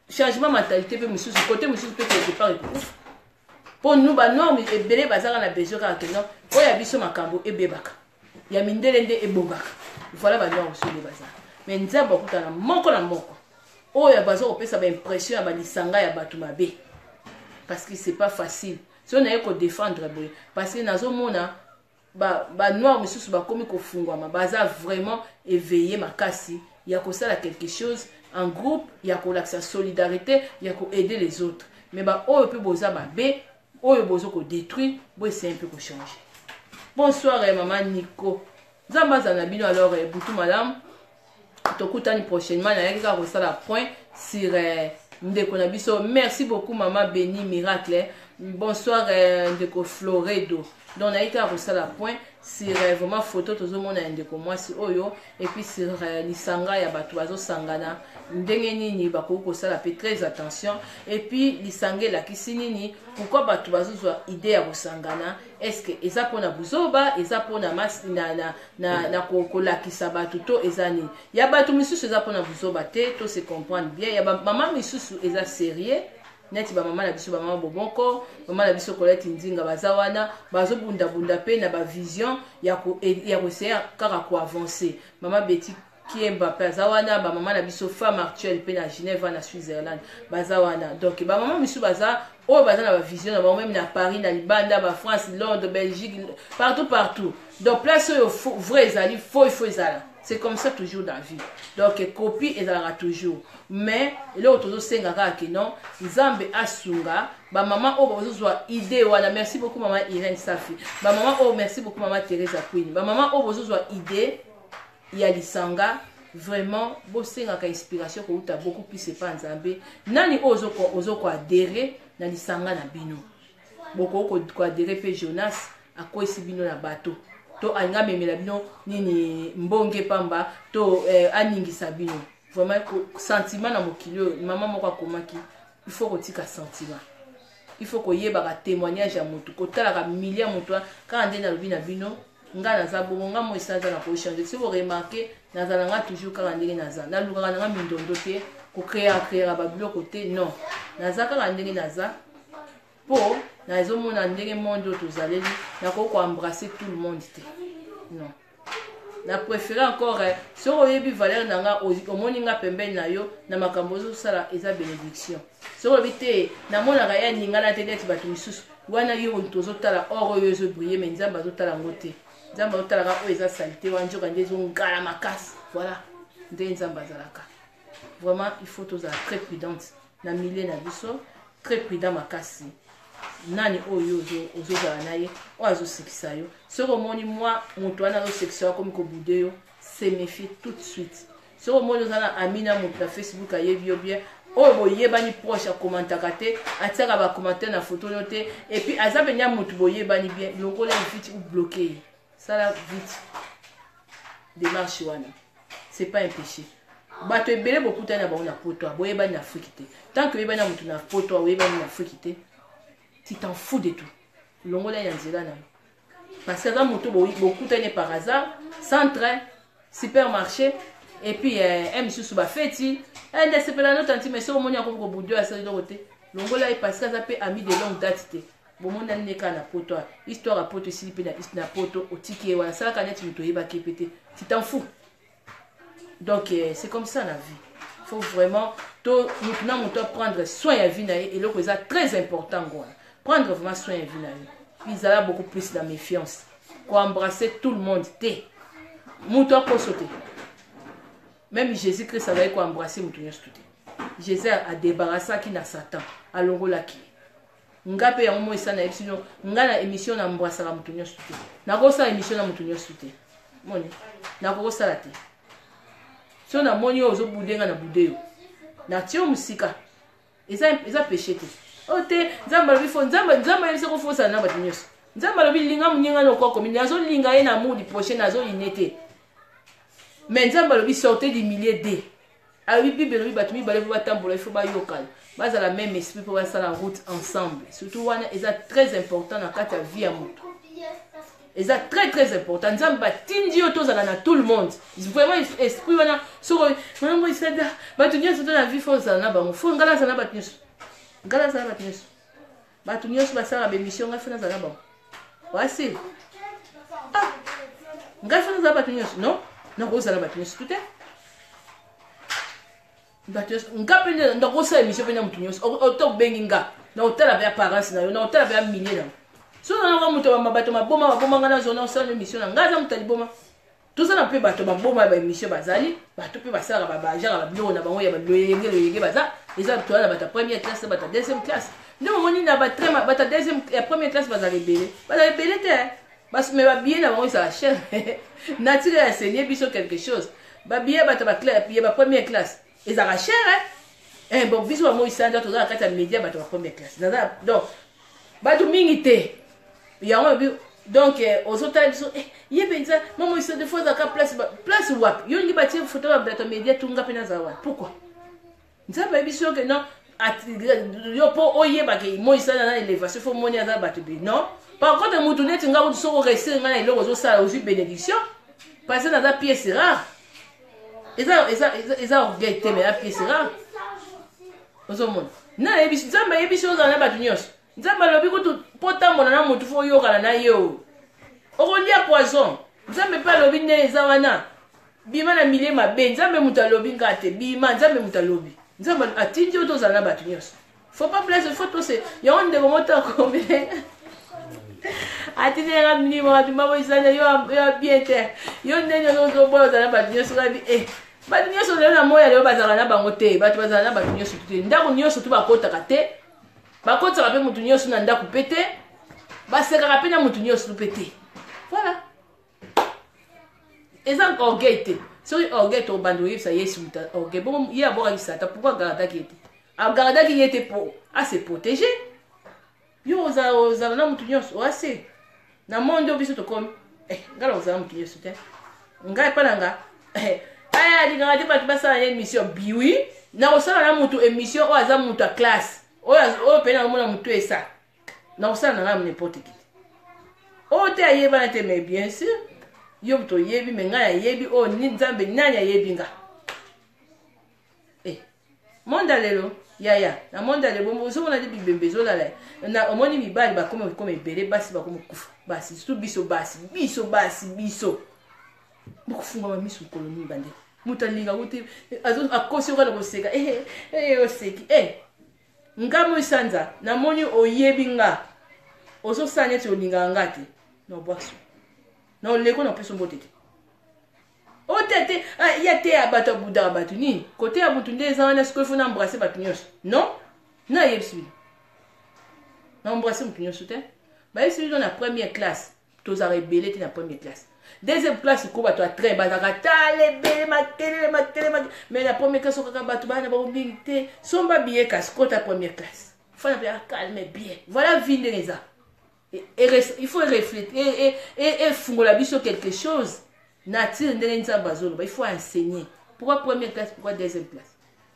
changement mentalité peut misusu côté misusu peut quelque part pour nous ba norme et belé bazaka na besoin ka que non oya biso makambo ebebaka ya mindelende ebobaka voilà ba norme sur les bazar mais nzamba kutana moko na moko oya bazo opesa ba impression ya ba lisanga ya batu mabe parce que c'est pas facile si on a ko défendre boy parce que nazo mona ba noir misusu ba komi ko fungwama baza vraiment éveillé makasi ya ko sala quelque chose en groupe ya ko l'accès solidarité ya ko aider les autres mais ba oyo pe boza ba be oyo bozo ko détruire boy c'est un peu ko changer. Bonsoir maman Nico nzamba za na bino alors butu madame tokutani prochainement na yaka ko sala point sur ndeko na biso. Merci beaucoup maman Béni Miracle. Bonsoir ndeko Floredo. Donc on a été à la point sur vraiment photo tout le monde a ndeko moi si oyo et puis sur lisanga ya batu bazo sangana ndenge nini bako ko sala fait très attention et puis lisanga la kisinini pourquoi batu bazo zo idée ya sangana est-ce que eza pona buzoba eza pona mas na ko la kisabatu to ezani ya batu misusu eza pona buzoba te to se comprendre bien ya maman misusu eza sérieux neti ba mama na biso ba mama bobonko mama na biso Colette Ndinga bazawana bazo bunda pe na ba vision ya ko essayer kaka ko avancer mama Betty Kiemba pe zawana ba mama na biso femme actuelle pe na Genève na Switzerland bazawana donc ba mama misu baza o baza na ba vision na ba même na Paris na Libanda ba France Londres Belgique partout donc place yo vrai ezali faux ezala. C'est comme ça toujours dans la vie. Donc, copie est là toujours. Mais, l'autre chose, c'est que non, Zambe Asunga, ma maman, oh, vous avez idée, voilà, merci beaucoup, maman Irène Safi. Ma maman, oh, merci beaucoup, maman Teresa Queen. Ma maman, oh, vous avez idée, il y a l'Isanga, vraiment, vous avez inspiration, que vous avez beaucoup plus, c'est pas Nzambe. Nani, ozo ko adhérer, na l'Isanga na bino. Beaucoup ko adhérer, pe Jonas, à quoi ici bino na bateau. To anga memela bino nini mbonge pamba to aningisa bino vraiment sentiment na mokilio maman moko akomaki il faut kotika sentiment il faut koyeba ka témoignage ya mutu kotala ka milliard mutu ka ndena lobi na bino nga na za bongo nga mo esanza na ko changer si vous remarquez na za nga toujours ka ndenge na za na luka na mindondo te ko créer ba biloko te non na za ka ndenge na za po na ezomona ndenge monde tozaleli na ko embrasser tout le monde te non na préférer encore si oyebi valeur nanga omoni nga pembeni na yo na makambo zo sala eza bénédiction si oyebi te na mona ga ya ninga na tete batu misusu wana yo tozotala oro yo zo briller mais nzamba zotala ngote nzamba zotala ka o eza saleté wanjo ka ndezo ngala makasi voilà nde nzamba zalaka vraiment il faut toza très prudente na milieu na biso très prudent makasi nani oyo ozozala naye o azosekisa yo soki omoni mwa moto wana azosekisa yo akomi kobude yo se méfier tout de suite soki omoni oza na ami na moto na Facebook ayebi yo bien oyo boyebani proche akomantaka te atiaka bacommentaire na foto no te et puis aza benya moto boyebani bien longola vite ou bloqué ye sala vite démarche wana c'est pas un péché bato ebele bokutani na bango na poto boyebani na Afrique te tant que oyebani na moto na poto oyebani na Afrique te tu t'en fous de tout. Longola yanzela na. Parce que là moto beaucoup tane par hasard, centre, supermarché et puis monsieur suba feti, elle ne s'appelle notre anti mais so moni akoko boudou à ça de côté. Longola est parce que ça peut ami de longue date te. Bon mon nan neka na poto, histoire à poto silipe na poto au ticket wala ça kanet moto yeba kepete. Tu t'en fous. Donc c'est comme ça la vie. Faut vraiment to maintenant moto prendre soin ya vie na et le cosa très important quoi. Prendre vraiment soin de vie. Ils ont beaucoup plus de méfiance. Pour embrasser tout le monde. Mouton pour sauter. Même Jésus-Christ avait quoi embrasser mouton. Jésus a débarrassé qui n'a Satan. À l'ongola qui. Ngape ya momo isa na epsino. Ngana émission na embrasser la mouton. Na kosa émission na mouton. Moni. Na kosa la te. Si on a moni ozo boudenga na boudeo. na tio musika eza péché te ote nzambe alobi fo nzambe yebisi kofosana na bato nyonso nzambe alobi linga moninga na okoko nazolinga ye na mudi prochain nazoline te mais nzambe alobi sortez du milieu de alobi bible alobi bato mibale fo batambola ifo bayokana bazala même esprit mpo basala route ensemble surtout wana eza très important na kati ya vie ya moto eza très important nzambe batindi yo tozala na tout le monde vraiment esprit wana soko manango isada bato nyonso to na vie fo ozala na bango fo ngala azala na bato nyonso ngala azala na bato nyonso bato nyonso basala bemission ngai fo nazala na bango wasi ngai fo nazala bato nyonso non nakozala bato nyonso tout nga mpe ndakosala émission mpe na motu nyonso otobengi nga na otala bya parence na yo na otala bya milie na yo so nananga moto bato maboma nga na zona osala émission na nga aza moto aliboma tozala mpe bato baboma baémission bazali bato mpe basalaka bajara babiloko na bango ya baloyenge baza eza tola na bato ya première classe na bato ya deuxième classe nde momoni na bato ya première classe bazala ebele te mais babiye na bango ezala cher natire ya enseigné biso quelque chose babiye bato ya bapremière classe ezala cher bon biso bango isanja tozala kati ya média bato ya première classe donc bato mingi te yango donc ozotala biso ye mpenza mama isa de fois azalaka place wapi yo ngi batie foto ya bato ya média tunga mpe nazala wapi pourquoi nzambe ayebi so ke non yo mpo oyebaka moisana na élévation fo moni aza bato be non par contre motu neti nga kutu soko resire nga na eloko ozosala ozwi bénédiction parce naza pièce rare eza orgueil te mais pièce rare ozomona nzambe ayebi so ozala na bato nyonso nzambe alobi kutu mpo tambola na motu fo oyokana na ye okolia poison nzambe mpe alobi nde eza wana bima na milie mabe nzambe moto alobi nga te bima nzambe moto alobi nzambe atindi yo tozala na bato nyonso faut pas place faut tose yango ndeko motako me atindi yanga minimo abima boisana yo bien te yo ndenge ozoboya ozala na bato nyonso kabi bato nyonso lelo na moya lelo bazalaka na bango te bato bazala na bato nyonso te ndako nyonso to bakotaka te bakotaka mpe motu nyonso na ndako mpe te basekaka mpe na motu nyonso mpe te voilà eza orgueil te soki orgueil tobanda oyebisa yesu moto orgueil bongo ye abokaki satan pourkui agardaki ye te agardaki ye te po ase protégé yo ozala na motu nyonso oase na monde oyo biso tokomi ngala ozala motu nyonso te ngai mpa na nga aya alingaka te bato basala na émission biwi na kosala na motu émission oyo aza motu ya classe oyo mpe nakomona motu esa na kosala na ngai n'importe qui oyo te ayebana te mais bien sûr yo moto oyebi me ngai ayebi oyo nzambe nani ayebi nga monde alelo yaya na monde alelo ozomona te bibembe ezolala omoni mibali bakoma ebele basi bakoma kufa basi surtout biso bokufungama miso mokolo nini bande moto alinga kuti akosi okana koseka oseki ngamo isanza namoni oyebi nga ozosala neti olingaka nga te na obwaso na oleko na opesa mbote te otete ya te ya bato abudaka bato nini kote ya butu nde eza wana sikoyo fo na embrase bato nyonso non nayebisi bino na embrase motu nyonso te bayebisi bino na première classe tozala ebele te na première classe deuxième classe ko bato ya train bazalaka tala ebele makelele mais na première classe okaka bato bana bango mingi te somba biye kasi kota première classe fana mpe akalme bien voilà vie ndenge eza il faut réfléchir et fungola biso quelque chose nature ndenge nzambe azoloba il faut enseigner pourquoi première classe pourquoi deuxième classe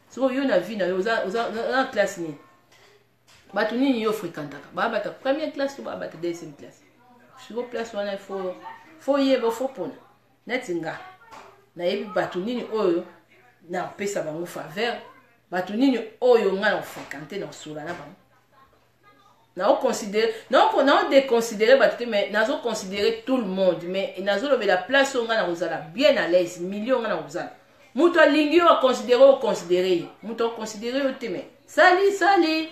soko yo na vie na yo oza classe nini bato nini yo fréquentaka babata première classe to babata deuxième classe siko place wana faut yeba faut pona neti nga nayebi bato nini oyo na opesa bango faveur bato nini oyo nga na ofréquente na osula na bango na déconsidérer bato te mais nazo considérer tout le monde mais nazolobela place oyo nga na kozala bien à l'aise million nga na kozala moto alingi yo aconsidérer oconsidérer ye moto aconsidérer yo te mais sali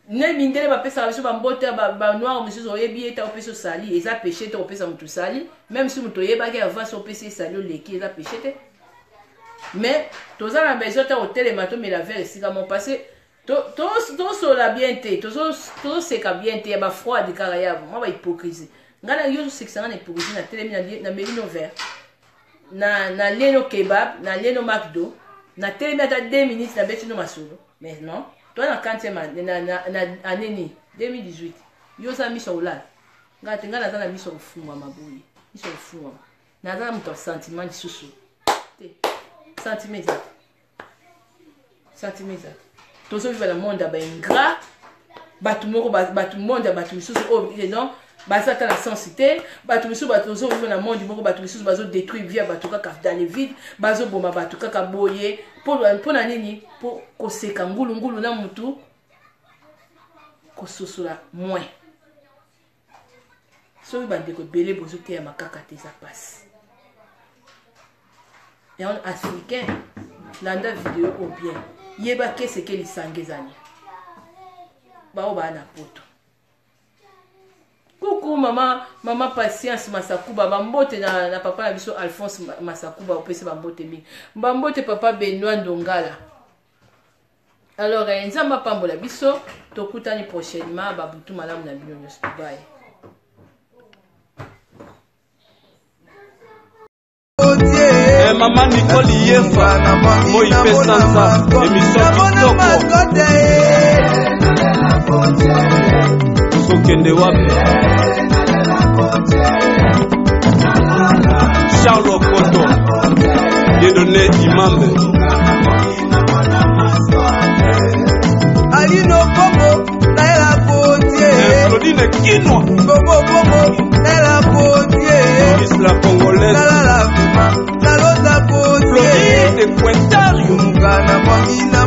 ne mindele bapesaka biso bambote banoire mosusu oyebi ete opesa osali eza péché te opesa moto sali même si moto oyebaki avance opesa esali oleki eza péché te mais toza na besoin te kotelema tomela vers esika mo parce tosola bien te tozoseka bien te ya bafroide kaka yavo mwa bahypocrisie ngai na yo tosekisanga na hypocrisie na telemi na melino vert na leno kebab na leno macdo Na télé ata 2 minutes na beti no masolo. Mais non, toi na 40e année ni 2018. Yo sa miso olala. Ngati ngana na miso ofungwa mabuyi. Miso ofungwa. Na za mto sentiment susu. Sentiment. Tozo vivre le monde ba ingrat. Batu moko batu monde batu susu oh non. Basata la sensité, batu misu batu zo vivre na monde moko batu misu bazo détruire via batu kaka dans les vides, bazo bomba batu kaka boye pour na nini pour koseka ngulu na mutu kososula moins. So bande ko belé bozo te ya makaka te ça passe. Et on africain landa vidéo au bien. Yeba ke c'est que les sangezani. Ba o ba na poto. Coucou maman Patience Masakuba, bambote na papa na biso Alphonse Masakuba opese bambote mi. Bambote papa Benoît Ndongala. Alors nzamba pambola biso tokutani prochainement babutu malamu na bino nyonso. Bye. Maman Nicole Yefa, moi Pesanza, émission Kitoko. Sokende wapi? Charles Okoto, Dieudonné Imambe. Alino Bobo, Naila Potier. Claudine Kino. Bobo Bobo, Naila Potier. Miss la Congolaise. Nalota Potier. Claudine de Pointario. Mungana Mamina